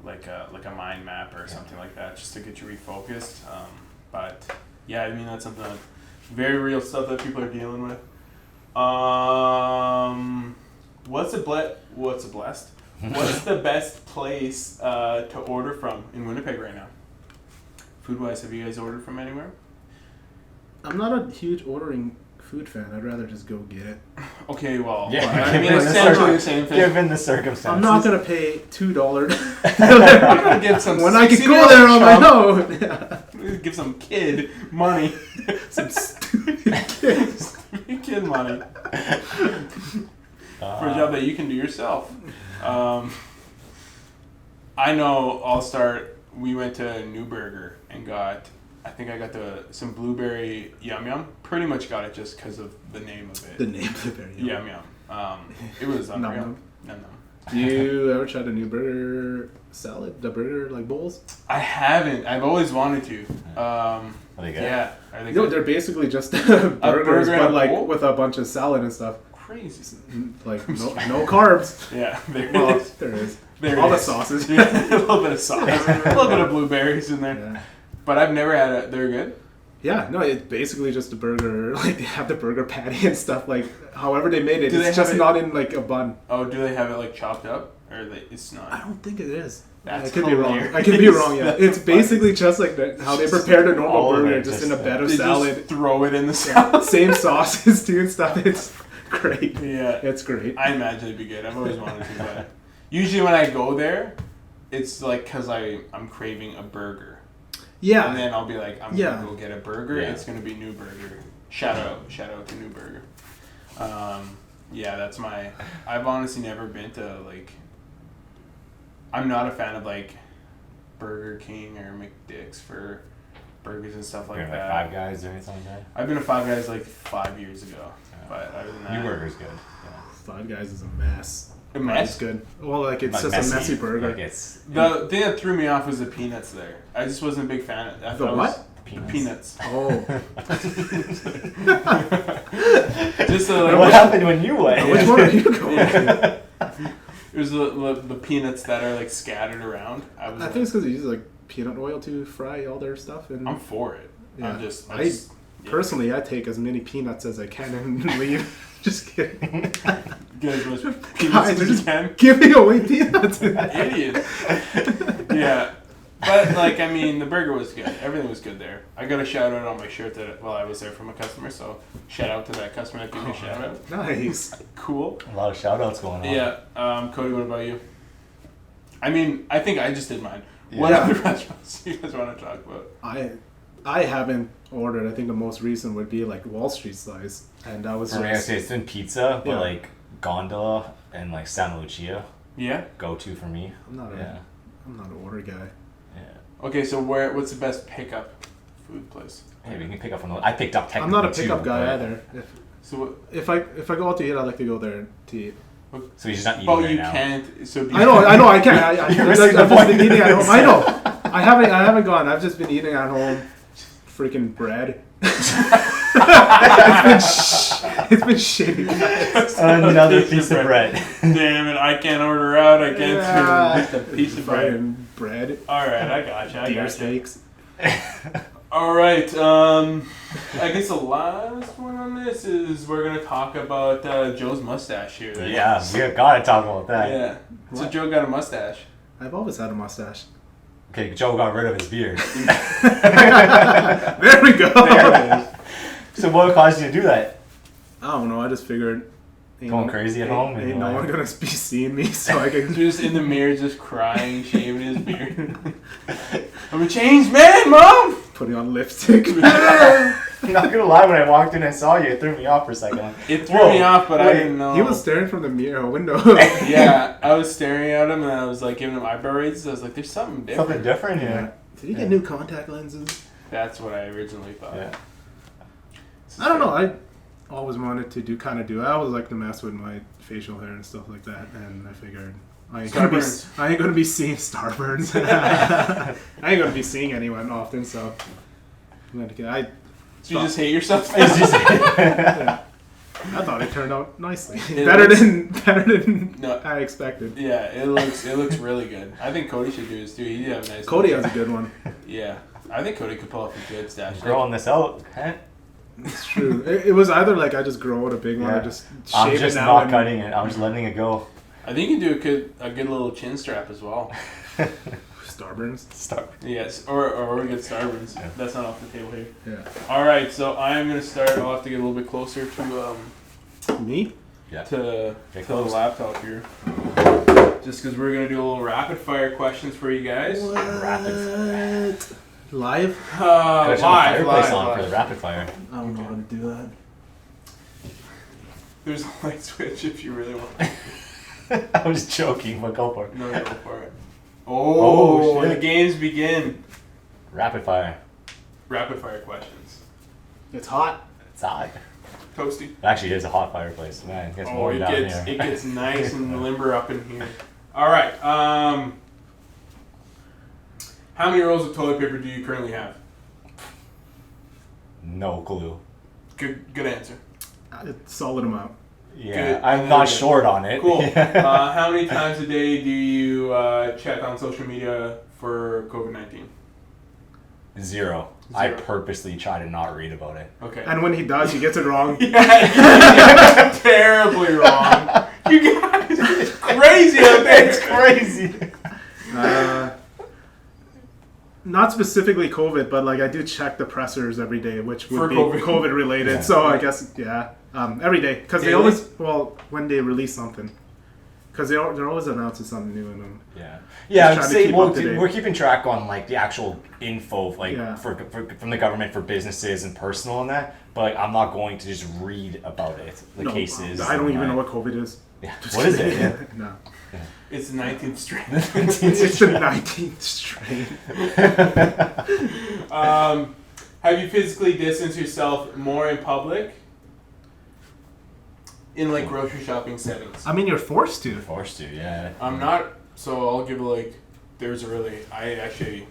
like a mind map or something like that, just to get you refocused. But yeah, I mean that's something that very real stuff that people are dealing with. What's the best place to order from in Winnipeg right now? Food wise, have you guys ordered from anywhere? I'm not a huge ordering food fan. I'd rather just go get it. Okay, well, Yeah, I mean, given the essentially the same thing. given the circumstances. I'm not gonna pay $2 I'm gonna give some when I could $60 go there on my chump. own. Yeah. Give some kid money. Some stupid kids. Kid money for a job that you can do yourself. I know. I'll start. We went to Newburger and got. I think I got some blueberry yum yum. Pretty much got it just because of the name of it. The name of the very Yum yum. It was unreal. Num Num num. Do you ever try the new burger salad? The burger like bowls? I haven't. I've always wanted to. Are they good? Yeah. Are they No, good? they're basically just burgers, burger in but a like bowl? with a bunch of salad and stuff. Crazy. Like no carbs. Yeah. There it Well, is. there is. There All it the is. sauces. Yeah, a little bit of sauce, a little bit of blueberries in there. Yeah. But I've never had it. They're good. Yeah, no, it's basically just a burger. Like they have the burger patty and stuff. Like however they made it, Do they it's have just it- not in like a bun. Oh, do they have it like chopped up, or it's I not? don't think it is. That's I could be wrong. hilarious. I could be wrong. Yeah, it's That's basically just like how they prepared a normal all of burger, it, just just in a the- bed of They salad. just throw it in the salad. Same sauces too and stuff. It's great. Yeah, It's great. I imagine it'd be good. I've always wanted to, but usually when I go there, it's like because I'm craving a burger, and Yeah, then I'll be like, I'm Yeah. gonna go get a burger. Yeah. It's gonna be Newburger. Shout out to Newburger. Yeah, that's my. I've honestly never been to like. I'm not a fan of like Burger King or McDick's for burgers and stuff like Like that. Five Guys or anything like that. I've been to Five Guys like 5 years ago, but other than that, New Burger's good. Yeah. Five Guys is a mess. A It's mess. good. Well, like it's Like just a messy burger. Like it's The thing that threw me off was the peanuts there. I just wasn't a big fan of I The thought it what? was peanuts. Oh, Just what like, happened when you went? which one are you going? yeah. It was the peanuts that are like scattered around. I I think it's because they use like peanut oil to fry all their stuff. And I'm for it. Yeah. I'm just I personally, I take as many peanuts as I can and leave. Just kidding. get as much peanuts Guys are as you just can. giving away peanuts. Idiots. Yeah. But like I mean the burger was good. Everything was good there. I got a shout out on my shirt that while I was there from a customer, so shout out to that customer that gave me a shout out. Nice. Cool. A lot of shout outs going on. Yeah. Cody, what about you? I mean, I think I just did mine. What Yeah. other restaurants do you guys want to talk about? I haven't ordered. I think the most recent would be like Wall Street Slice, and that was For me, I just say it's been pizza, but Yeah. like Gondola and like Santa Lucia Yeah. go to for me. I'm not Yeah. I'm not an order guy. Yeah. Okay, so what's the best pickup food place? Hey, we can pick up from those. I picked up technically I'm not a too, pickup guy but- either. So what? If I go out to eat, I like to go there to eat. So he's just not eating Oh, right you now. can't. So do you I know, I can't. You're I've missing just the been point. eating at home. I know. I haven't gone. I've just been eating at home. Freaking bread. It's been shitty. guys. Another piece of bread. Damn it! I can't order out. I can't Yeah. do a piece of bread. Fucking bread. All right, I gotcha. I Deer gotcha. steaks. All right. I guess the last one on this is we're gonna talk about Joe's mustache here. Right? Yeah, we gotta talk about that. Yeah. So What? Joe got a mustache. I've always had a mustache. Okay, Joe got rid of his beard. There we go. There it is. So what caused you to do that? I don't know. I just figured Going crazy at home? Ain't no one gonna be seeing me, so I can just in the mirror, just crying, shaving his beard. I'm a changed man, Mom! putting on lipstick. I'm not gonna lie, when I walked in and saw you, it threw me off for a second. It threw me off, but I didn't know. He was staring from the mirror window. Yeah, I was staring at him and I was like giving him eyebrow raises. I was like, there's something different. Something different, yeah. Did he get new contact lenses? That's what I originally thought. Yeah. I don't know. I always wanted to do. I always like to mess with my facial hair and stuff like that, and I figured I ain't gonna be seeing starburns. I ain't gonna be seeing anyone often, so I'm gonna So you just hate yourself? Yeah. I thought it turned out nicely. Better than I expected. Yeah, it looks really good. I think Cody should do this too. He did have a nice. Cody has a good one. Yeah, I think Cody could pull off a good stash. Growing this out, huh? It's true. It was either like I just grow out a big one or just shave I'm just it now not and cutting it. I'm just letting it go. I think you can do a good little chin strap as well. Starburns. Yes, or we get Starburns. Yeah. That's not off the table here. Yeah. All right, so I'm gonna start. I'll have to get a little bit closer to Me? Yeah. to Get the close. laptop here. Just because we're gonna do a little rapid fire questions for you guys. Rapid fire. Live? Gotta turn the fireplace on live. for the rapid fire. I don't know how to do that. There's a light switch if you really want. I was joking, but go for it. No, go for it. Oh, shit. the games begin. Rapid fire. Rapid fire questions. It's hot. It's hot. Toasty. It actually is a hot fireplace, man. It gets warm it down gets here. it gets nice and limber up in here. All right. How many rolls of toilet paper do you currently have? No clue. Good answer. It's solid amount. Yeah, Good. I'm not short on it. Cool. Yeah. How many times a day do you check on social media for COVID-19? Zero. I purposely try to not read about it. Okay. And when he does, he gets it wrong. Yeah, terribly wrong. You guys, it's crazy out there. It's crazy. Not specifically COVID, but like I do check the pressers every day, which would For be COVID. COVID related. Yeah. So I guess every day because they Daily? always when they release something, because they're always announcing something new in them. Yeah. Yeah, I would trying to say keep up to date. we're keeping track on like the actual info like Yeah. for from the government for businesses and personal and that, but like, I'm not going to just read about it. The cases. I don't and, even know like- what COVID is. Yeah. Just What is kidding. it? Yeah. No. It's the 19th strain. It's the 19th strain. Have you physically distanced yourself more in public? In like grocery shopping settings? I mean, you're forced to. Forced to, yeah. I'm not, so I'll give I actually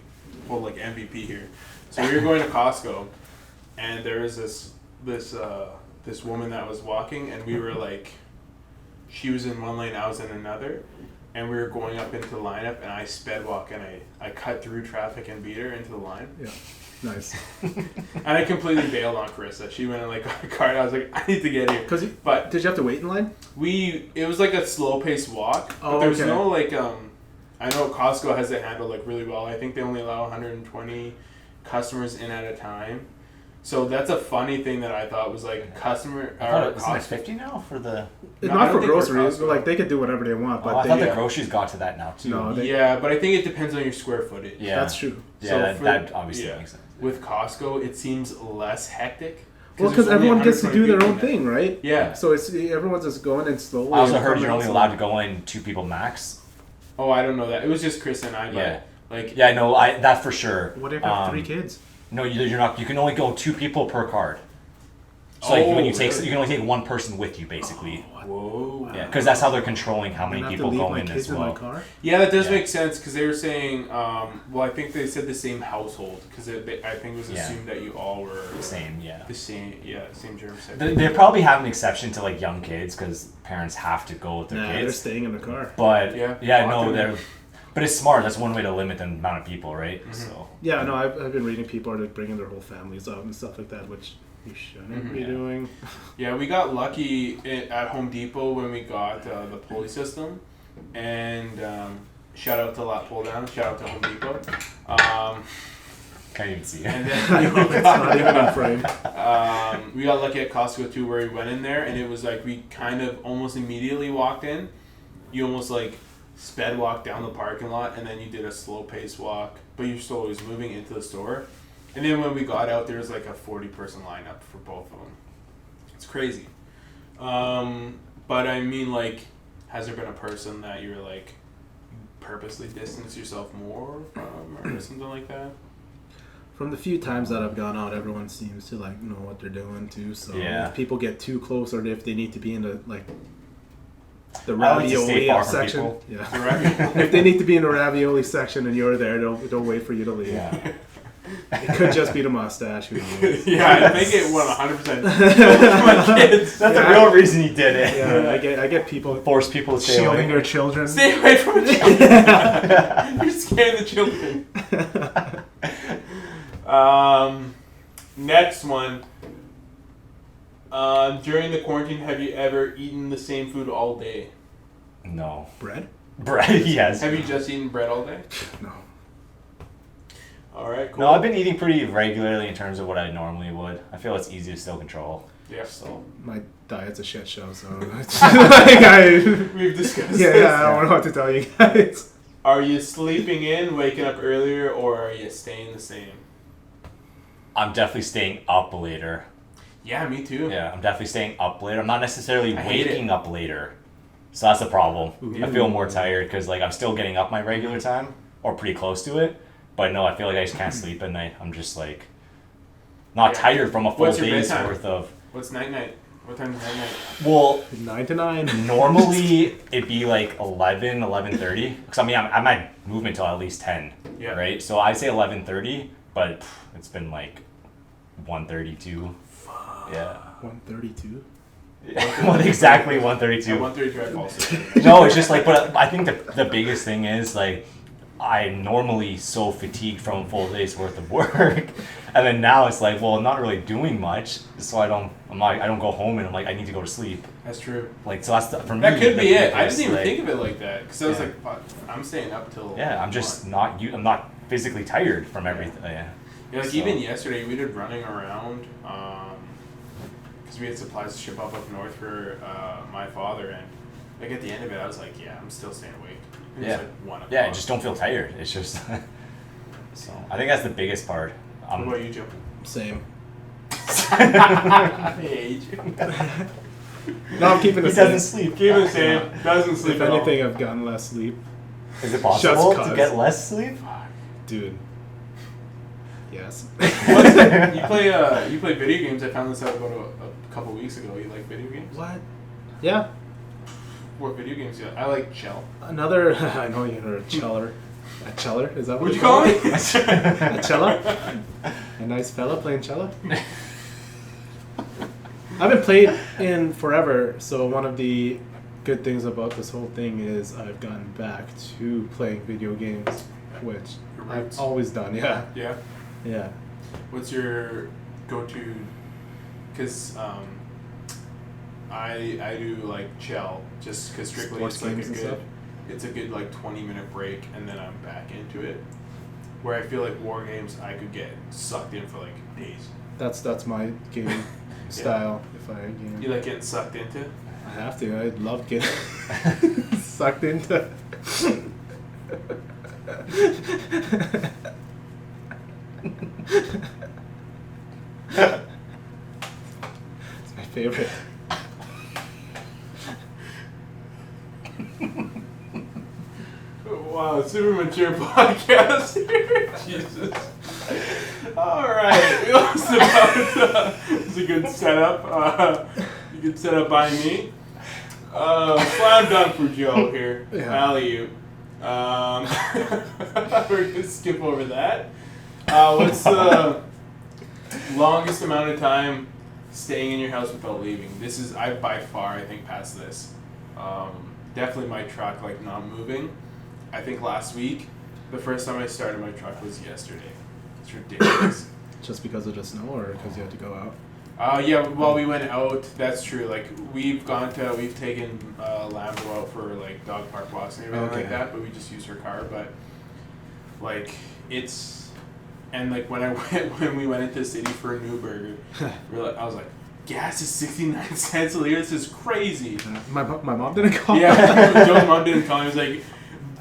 pulled like MVP here. So we were going to Costco and there was this woman that was walking and we were like, she was in one lane, I was in another, and we were going up into the lineup and I sped walk and I cut through traffic and beat her into the line. Yeah. Nice. And I completely bailed on Carissa. She went in like a car and I was like, I need to get here. But Did you have to wait in line? it was like a slow paced walk. Oh, but there's okay. no like I know Costco has it handled like really well. I think they only allow 120 customers in at a time. So that's a funny thing that I thought was like customer I thought or it was like Costco. 50 now for the. No, I Not don't for think for groceries. Costco. Like they could do whatever they want, but I thought they, the groceries got to that now too. No, they- Yeah, but I think it depends on your square footage. Yeah. that's true. Yeah, So that obviously makes sense. With Costco, it seems less hectic. Well, because there's only everyone gets to 120 do their people own in there. thing, right? Yeah. So everyone's just going in slowly. I also and heard coming you're only out allowed to go in 2 people max. Oh, I don't know that. It was just Chris and I. But Yeah. Like. Yeah, no, that for sure. What if you have 3 kids? No, you're not. You can only go 2 people per card. So like when you take, really? you can only take 1 person with you, basically. Whoa. Yeah, because that's how they're controlling how I'm many gonna have people to leave go my in kids as well. my car? Yeah, that does Yeah. make sense because they were saying, well, I think they said the same household because I think it was Yeah. assumed that you all were Same, yeah. the same germ set. They probably have an exception to like young kids because parents have to go with their Nah, they're kids. staying in the car. But Yeah. no, Locked in. they're. But it's smart. That's one way to limit the amount of people, right? Mm-hmm. So Yeah, no, I've been reading people are like bringing their whole families out and stuff like that, which you shouldn't be Yeah. doing. Yeah, we got lucky at Home Depot when we got the pulley system, and shout out to Lot Pull Down, shout out to Home Depot. Can't even see And it. then It's not even in frame. we got lucky at Costco too, where we went in there, and it was like we kind of almost immediately walked in. You almost like sped walk down the parking lot, and then you did a slow pace walk, but you're still always moving into the store. And then when we got out, there was like a 40-person lineup for both of them. It's crazy. But I mean, like, has there been a person that you're like purposely distance yourself more from, or something like that? From the few times that I've gone out, everyone seems to like know what they're doing too. So Yeah. if people get too close, or if they need to be in the like the I like to stay ravioli far from section, people. yeah. Right? If they need to be in the ravioli section and you're there, they'll wait for you to leave. Yeah. It could just be the mustache. Who knows? Yeah, I think it 100%. My kids. That's Yeah. the real reason he did it. Yeah, I get people Force people to stay shielding away. their children. Stay away from the children. You're scaring the children. Next one. During the quarantine, have you ever eaten the same food all day? No. Bread? Bread, yes. Have you just eaten bread all day? No. All right, cool. No, I've been eating pretty regularly in terms of what I normally would. I feel it's easy to still control. Yeah. So My diet's a shit show, so it's like We've discussed yeah, this. I don't know what to tell you guys. Are you sleeping in, waking up earlier, or are you staying the same? I'm definitely staying up later. Yeah, me too. Yeah, I'm definitely staying up later. I'm not necessarily I hate waking up later. So that's the problem. Ooh. I feel more tired because like I'm still getting up my regular time or pretty close to it. But no, I feel like I just can't sleep at night. I'm just like not Yeah. tired from a full What's your day's bedtime? worth of. What's night? What time is night? Well, 9 to 9. normally it'd be like 11:30. Because I mean I might move until at least 10. Yeah. Right. So I say 11:30, but it's been like 1:32. Yeah. 132. Well, exactly 1:32. At 1:30 drive also. No, it's just like, but I think the biggest thing is like, I'm normally so fatigued from a full day's worth of work, and then now it's like, well, I'm not really doing much, so I don't go home and I'm like, I need to go to sleep. That's true. Like, so that's for me. That could be the it. I biggest, didn't even like, think of it like that because I was Yeah. like, fuck, I'm staying up till. Yeah, I'm just 1. I'm not physically tired from everything. Yeah. Yeah, like So- even yesterday we did running around because we had supplies to ship up north for my father, and like at the end of it I was like, yeah, I'm still staying awake. And Yeah. It's like 1 o'clock. Yeah, I just don't feel tired. It's just. So I think that's the biggest part. What about you, Joe? Same. I hate you. No, I'm keeping He the doesn't same. sleep. Keep it same. Doesn't sleep If at all. anything, I've gotten less sleep. Is it possible Just to 'cause. get less sleep? Dude. Yes. You play video games. I found this out about a couple weeks ago. You like video games? What? Yeah. What video games? Yeah, I like Shell. Another, I know you're a cheller. A cheller? Is that what What'd you call me? A cello? A nice fella playing cello? I haven't played in forever, so one of the good things about this whole thing is I've gotten back to playing video games, which Your I've roots. always done. Yeah, Yeah. yeah. What's your go-to? Because I do like Shell just because strictly Sports it's like a games and good. stuff? It's a good like 20-minute break and then I'm back into it. Where I feel like war games I could get sucked in for like days. That's my gaming style. If I game, You like getting sucked into? I have to. I love getting sucked into. It's my favorite. Wow, super mature podcast here. Jesus. Alright, we lost about it's a good setup. A good setup by me. Slam dunk for Joe here. Yeah. Alley-oop. We're gonna skip over that. What's the longest amount of time staying in your house without leaving? This is I by far I think past this. Definitely my truck like not moving. I think last week, the first time I started my truck was yesterday. It's ridiculous. Just because of the snow, or because you had to go out? Yeah, while we went out, that's true. Like we've taken Lambo out for like dog park walks and everything Okay. like that, but we just use her car. But like it's And like when we went into the city for a new burger, I was like, gas is 69 cents a liter. This is crazy. My mom didn't call. Yeah, Joe's mom didn't call. He was like,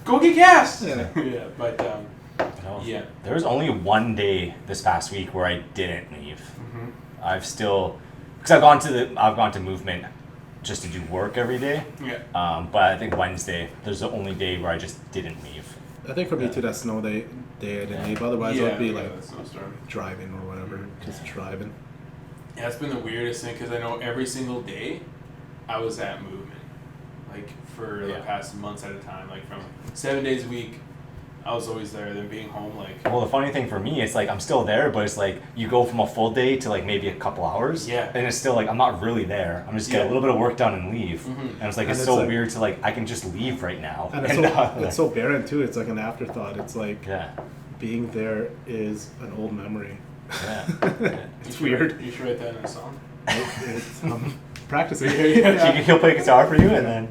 go get gas. Yeah. Yeah, but yeah. There was only one day this past week where I didn't leave. Mm-hmm. I've still, because I've gone to Movement just to do work every day. Yeah. But I think Wednesday, there's the only day where I just didn't leave. I think for me too, that snow day I didn't leave. Otherwise, it would be like that snowstorm. driving or whatever, just driving. Yeah, it's been the weirdest thing because I know every single day I was at Movement, like for the past months at a time, like from 7 days a week. I was always there. Then being home, like. Well, the funny thing for me, it's like I'm still there, but it's like you go from a full day to like maybe a couple hours. Yeah. And it's still like I'm not really there. I'm just get a little bit of work done and leave. Mm-hmm. And it's like And it's it's so like- weird to like I can just leave right now. And it's so barren too. It's like an afterthought. It's like being there is an old memory. Yeah. It's weird. You should write that in a song. It's practicing. He'll play guitar for you and then.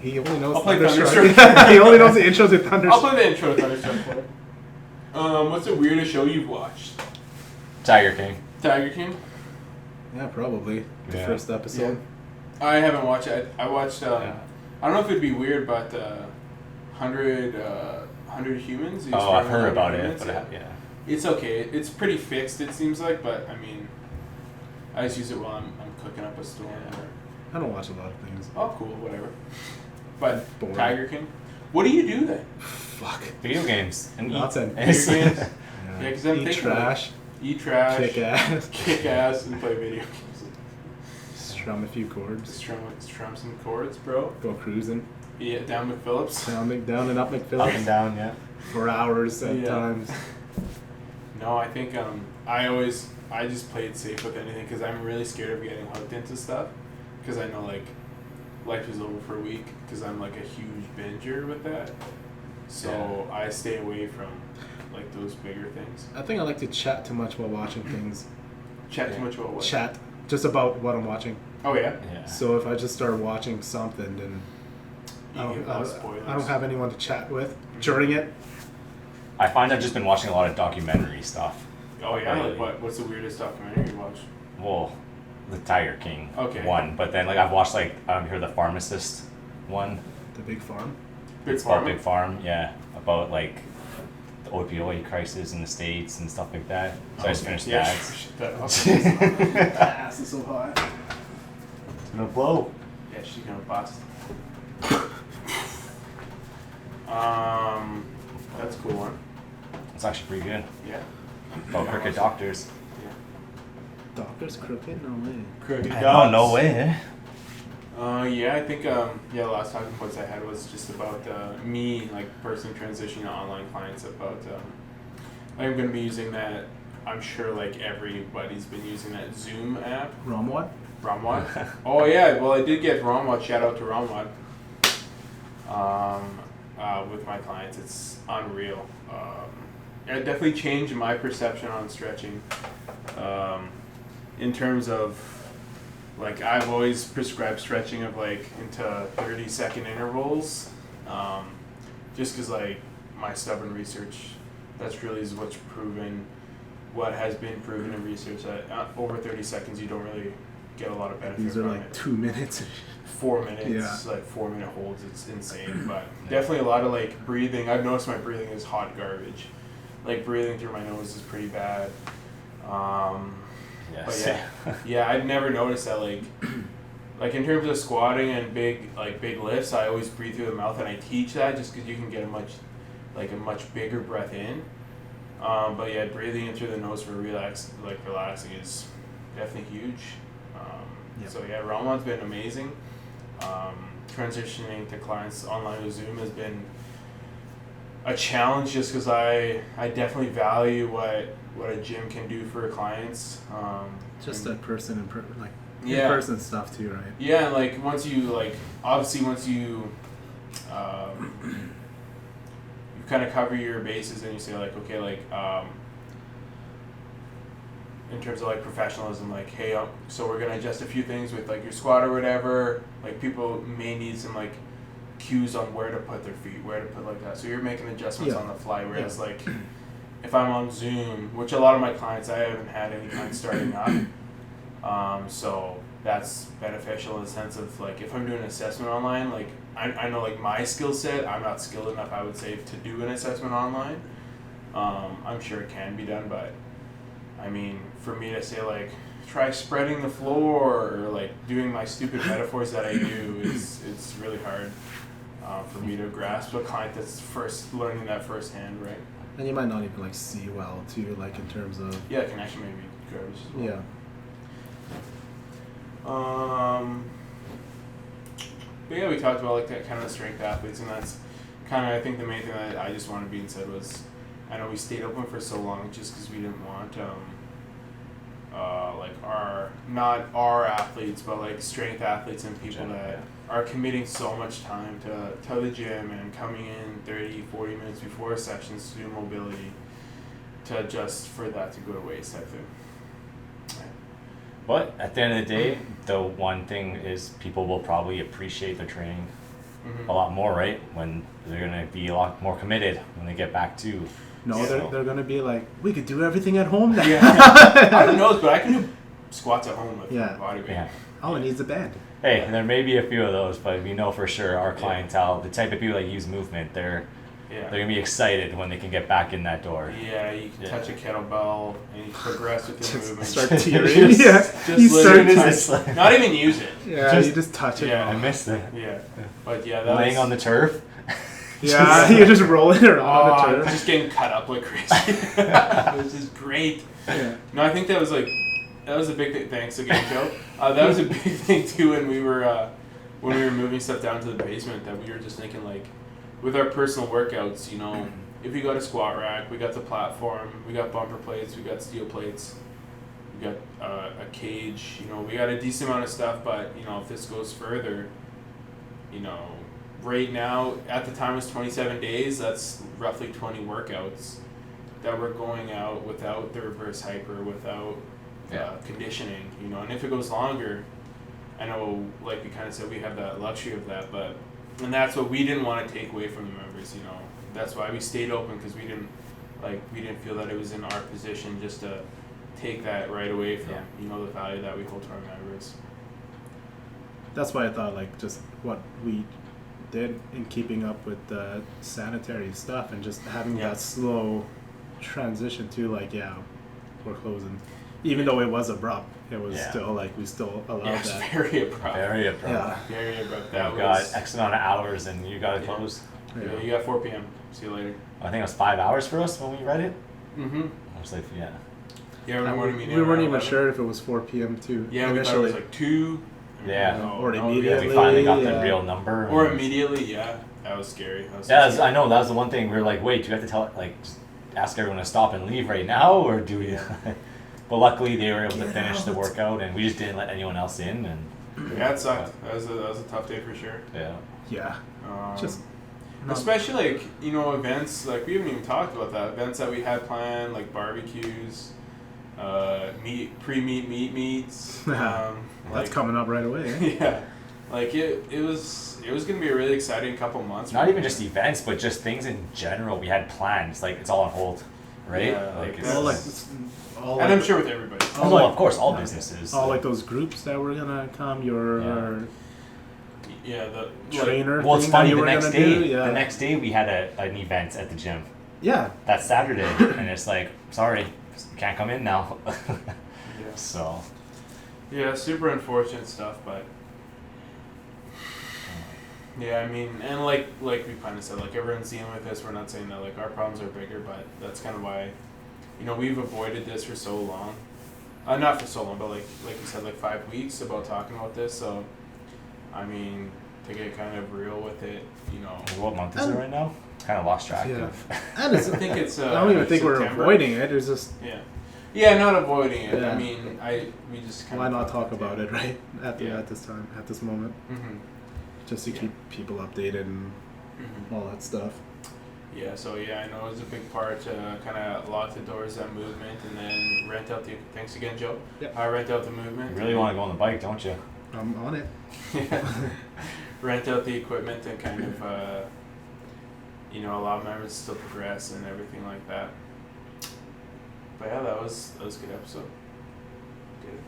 He only knows I'll play Thunderstruck. He only knows the intros to I'll Thunderstruck. play the intro to Thunderstruck for it. What's the weirdest show you've watched? Tiger King. Tiger King? Yeah, probably the Yeah. first episode. I haven't watched it. I watched, I don't know if it'd be weird, but 100 Humans. Oh, I've heard about Humans, it, but yeah. It's okay. It's pretty fixed, it seems like, but I mean, I just use it while I'm cooking up a storm. I don't watch a lot of things. Oh, cool, whatever. But Boring. Tiger King. What do you do then? Fuck. Video games and Lots of Video games. Yeah, Yeah, 'cause I'm eat thinking trash, Eat trash, kick ass, kick ass, and play video games. strum a few chords, Strum some chords, bro. go cruising, Yeah, down McPhillips. down and up Up and McPhillips down, yeah. for hours at Yeah. times. No, I think I just play it safe with anything because I'm really scared of getting hooked into stuff because I know like life is over for a week because I'm like a huge binger with that. So I stay away from like those bigger things. I think I like to chat too much while watching things. Chat too much about what? Chat just about what I'm watching. Oh yeah. Yeah. So if I just start watching something, then You give a lot of spoilers. I don't have anyone to chat with during it. I find I've just been watching a lot of documentary stuff. Oh yeah. Really? Like what's the weirdest documentary you watched? Well, the Tiger King one, but then like I've watched like you heard the Pharmacist one. The Big Farm. Big It's called Pharma? Big Farm, yeah, about like the opioid crisis in the States and stuff like that. So I just finished Yeah. that. Shut that up. Ass is so hot. It's gonna blow. Yeah, she's gonna bust. That's a cool one. It's actually pretty good. Yeah. About crooked doctors. Doctor's crooked? No way. Crooked Oh, no way. Yeah, I think the last talking points I had was just about me like personally transitioning to online clients. About I'm going to be using that. I'm sure like everybody's been using that Zoom app. Romwad? Romwad. Oh yeah, well I did get Romwad. Shout out to Romwad. With my clients, it's unreal. It definitely changed my perception on stretching. In terms of, like, I've always prescribed stretching of like into 30-second intervals, just because like my stubborn research, that's really is what's proven, what has been proven in research that over 30 seconds you don't really get a lot of benefit These are from like it. 2 minutes. 4 minutes, like 4 minute holds, it's insane. But definitely a lot of like breathing. I've noticed my breathing is hot garbage. Like breathing through my nose is pretty bad. Yes. But yeah, I'd never noticed that like in terms of squatting and big lifts, I always breathe through the mouth, and I teach that just because you can get a much bigger breath in. But yeah, breathing in through the nose for relaxing is definitely huge. So yeah, Ramwan's been amazing. Transitioning to clients online with Zoom has been a challenge just because I definitely value what a gym can do for clients. Just and, that person in Yeah. person stuff too, right? Yeah, and like once you you kind of cover your bases and you say like, okay, like in terms of like professionalism, like, hey, so we're gonna adjust a few things with like your squat or whatever. Like people may need some like cues on where to put their feet, where to put like that. So you're making adjustments on the fly. Whereas like if I'm on Zoom, which a lot of my clients, I haven't had any clients starting up. So that's beneficial in the sense of like if I'm doing an assessment online, like I know like my skill set, I'm not skilled enough, I would say, to do an assessment online. I'm sure it can be done, but I mean, for me to say like try spreading the floor or like doing my stupid metaphors that I do it's really hard for me to grasp a client that's first learning that firsthand, right? And you might not even like see well too, like in terms of Yeah, connection may be garbage as well. yeah. But yeah, we talked about like that kind of strength athletes, and that's kind of I think the main thing that I just wanted being said was I know we stayed open for so long just because we didn't want like not our athletes but like strength athletes and people that are committing so much time to the gym and coming in 30-40 minutes before sessions to do mobility to just for that to go to waste, I think. But at the end of the day, the one thing is people will probably appreciate their training a lot more, right? When they're going to be a lot more committed when they get back to. No, they're going to be like, we could do everything at home now. Yeah. I don't know, but I can do squats at home with my body weight. Yeah. All it needs is a band. Hey, there may be a few of those, but we know for sure our clientele, the type of people that use movement, they're going to be excited when they can get back in that door. Yeah, you can touch a kettlebell and you progress with your movement. Start tearing. Just not even use it. Yeah, you just touch it. Yeah, I missed it. Yeah, but yeah, laying on the turf. Yeah, you're just rolling around on the turf. Just getting cut up like crazy. It was just great. Yeah. No, I think that was a big thing. Thanks again, Joe. That was a big thing too when we were moving stuff down to the basement. That we were just thinking like, with our personal workouts, you know, if we got a squat rack, we got the platform, we got bumper plates, we got steel plates, we got a cage. You know, we got a decent amount of stuff. But you know, if this goes further, you know. Right now, at the time it was 27 days, that's roughly 20 workouts that we're going out without the reverse hyper, without conditioning, you know. And if it goes longer, I know, like we kind of said, we have that luxury of that, and that's what we didn't want to take away from the members, you know. That's why we stayed open, because we didn't feel that it was in our position just to take that right away from, you know, the value that we hold to our members. That's why I thought, like, just what we did in keeping up with the sanitary stuff and just having that slow transition to like, we're closing. Even though it was abrupt, it was still like we still allowed that. It's very abrupt. Very abrupt. Yeah. Very abrupt. That you got X amount of hours and you got to close. Yeah, you got 4 p.m. See you later. I think it was 5 hours for us when we read it. Mm-hmm. I was like, Yeah, we weren't even sure if it was 4 p.m. too. Yeah, we thought it was like 2. Yeah. Or immediately. We finally got the real number. Or immediately, That was scary. I know, that was the one thing. We were like, wait, do you have to tell, like, just ask everyone to stop and leave right now? Or do we? But luckily they were able to finish the workout and we just didn't let anyone else in. And it sucked. That was a tough day for sure. Yeah. Yeah. Especially like, you know, events, like we haven't even talked about that. Events that we had planned, like barbecues, pre-meet meets. That's coming up right away. Eh? Yeah, like it was gonna be a really exciting couple months. Not even just events, but just things in general. We had plans. Like it's all on hold, right? Yeah, like it's and I'm sure with everybody. Of course, all businesses. All like those groups that were gonna come. The trainer. Well, it's funny. The next day, the next day we had an event at the gym. Yeah. That Saturday, and it's like, sorry, can't come in now. So. Yeah, super unfortunate stuff, but yeah, I mean, and like we kind of said, like everyone's dealing with this. We're not saying that like our problems are bigger, but that's kind of why, you know, we've avoided this for so long. Not for so long, but like you said, like 5 weeks about talking about this. So, I mean, to get kind of real with it, you know. What month is it right now? Kind of lost track of. I think it's. I don't even think September. we're avoiding it. It's just. Yeah, not avoiding it. Yeah. I mean, we just kind why of. not talk about it, right? At this time, at this moment. Mm-hmm. Just to keep people updated and all that stuff. Yeah, so I know it was a big part to kind of lock the doors of that movement and then rent out the. Thanks again, Joe. Yep. Rent out the movement. You really want to go on the bike, don't you? I'm on it. Rent out the equipment and kind of, allow members to still progress and everything like that. But yeah, that was a good episode. Good.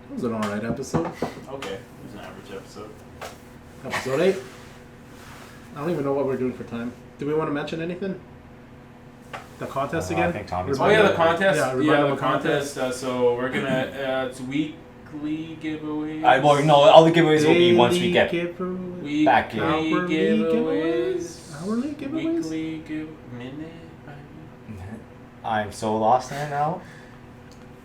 It was an alright episode. Okay, it was an average episode. Episode 8. I don't even know what we're doing for time. Do we want to mention anything? The contest again? I think Tommy's Oh yeah, the contest. Yeah, Yeah, remind the them of contest. So we're gonna it's weekly giveaways. No, all the giveaways will be once we get Weekly back in. Hourly giveaways. Hourly giveaways? Weekly minute by minute. I'm so lost in it now.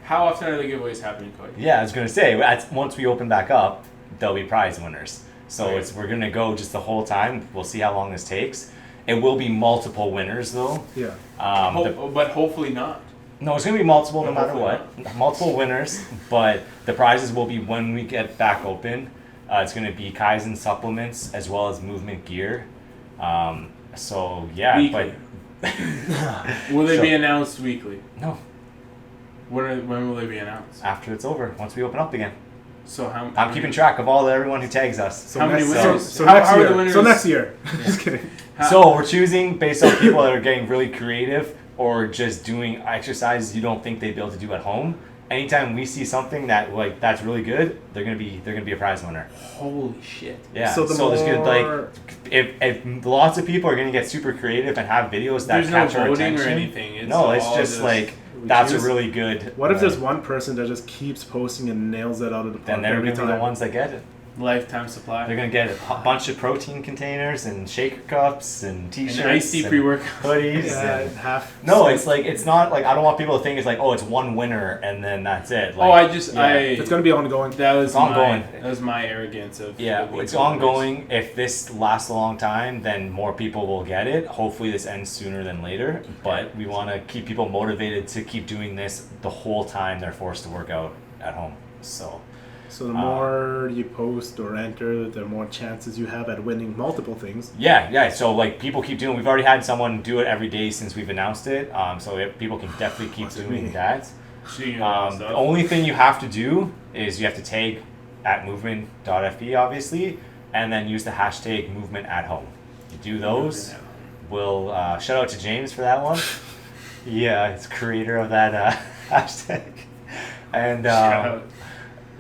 How often are the giveaways happening, Cody? Yeah, I was gonna say once we open back up, there'll be prize winners. So Right. we're gonna go just the whole time. We'll see how long this takes. It will be multiple winners though. Yeah. But hopefully not. No, it's gonna be multiple no But matter hopefully what. Multiple winners, but the prizes will be when we get back open. It's gonna be Kaizen supplements as well as movement gear. So yeah, Weekly. but Will they So- be announced weekly? no, When will they be announced? after it's over, once we open up again. So how? I'm keeping track of everyone who tags us. So How many next, winners? So How next are year. the winners? So next year. Just kidding. So we're choosing based on people that are getting really creative or just doing exercises you don't think they'd be able to do at home. Anytime we see something that's really good, they're gonna be a prize winner. Holy shit! Yeah. So So, the there's good more- if lots of people are gonna get super creative and have videos that There's no capture our voting attention. or anything. It's No, it's all just like we that's choose. a really good. What if there's one person that just keeps posting and nails it out of the park Then they're every gonna be time? the ones that get it. lifetime supply. They're gonna get a bunch of protein containers and shaker cups and t-shirts and iced tea and pre-workout. hoodies. Yeah, and- half. No, it's like it's not like I don't want people to think it's like it's one winner and then that's it. Like, Oh, I just yeah. It's gonna be ongoing. that was It's ongoing. That was my arrogance of Yeah, of it's these ongoing. If this lasts a long time, then more people will get it. Hopefully, this ends sooner than later. But we want to keep people motivated to keep doing this the whole time they're forced to work out at home. So the more you post or enter, the more chances you have at winning multiple things. Yeah. So like people keep doing. We've already had someone do it every day since we've announced it. People can definitely keep doing that. The only thing you have to do is you have to tag at movement.fb obviously, and then use the hashtag #movement@home. You do those. We'll shout out to James for that one. Yeah, it's creator of that hashtag. And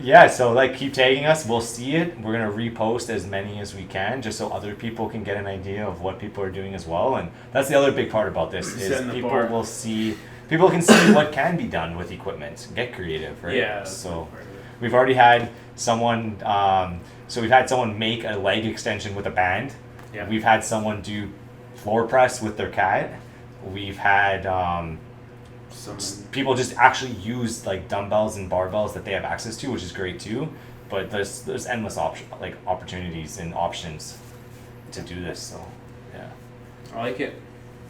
yeah, so like keep tagging us. We'll see it. We're gonna repost as many as we can, just so other people can get an idea of what people are doing as well. And that's the other big part about this is Setting the people bar. will see. People can see what can be done with equipment. Get creative, right? Yeah. So we've already had someone. So we've had someone make a leg extension with a band. Yeah. We've had someone do floor press with their cat. We've had people just actually use like dumbbells and barbells that they have access to, which is great too. But there's endless opportunities and options to do this. So yeah. I like it.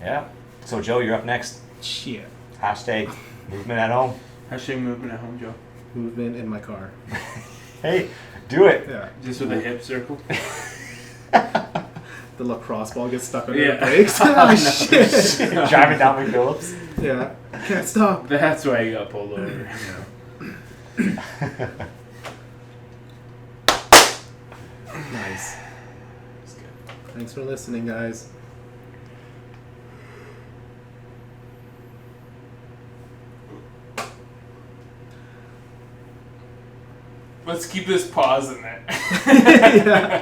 Yeah. So Joe, you're up next. Shit. Hashtag movement at home. Hashtag movement at home, Joe. Movement in my car. Hey, do it. Yeah. Just with a hip circle. The lacrosse ball gets stuck under Yeah. the brakes. Oh, shit. Driving down McPhillips. Yeah. Can't stop. That's why you got pulled over. Nice. That's good. Thanks for listening, guys. Let's keep this pause in there. Yeah.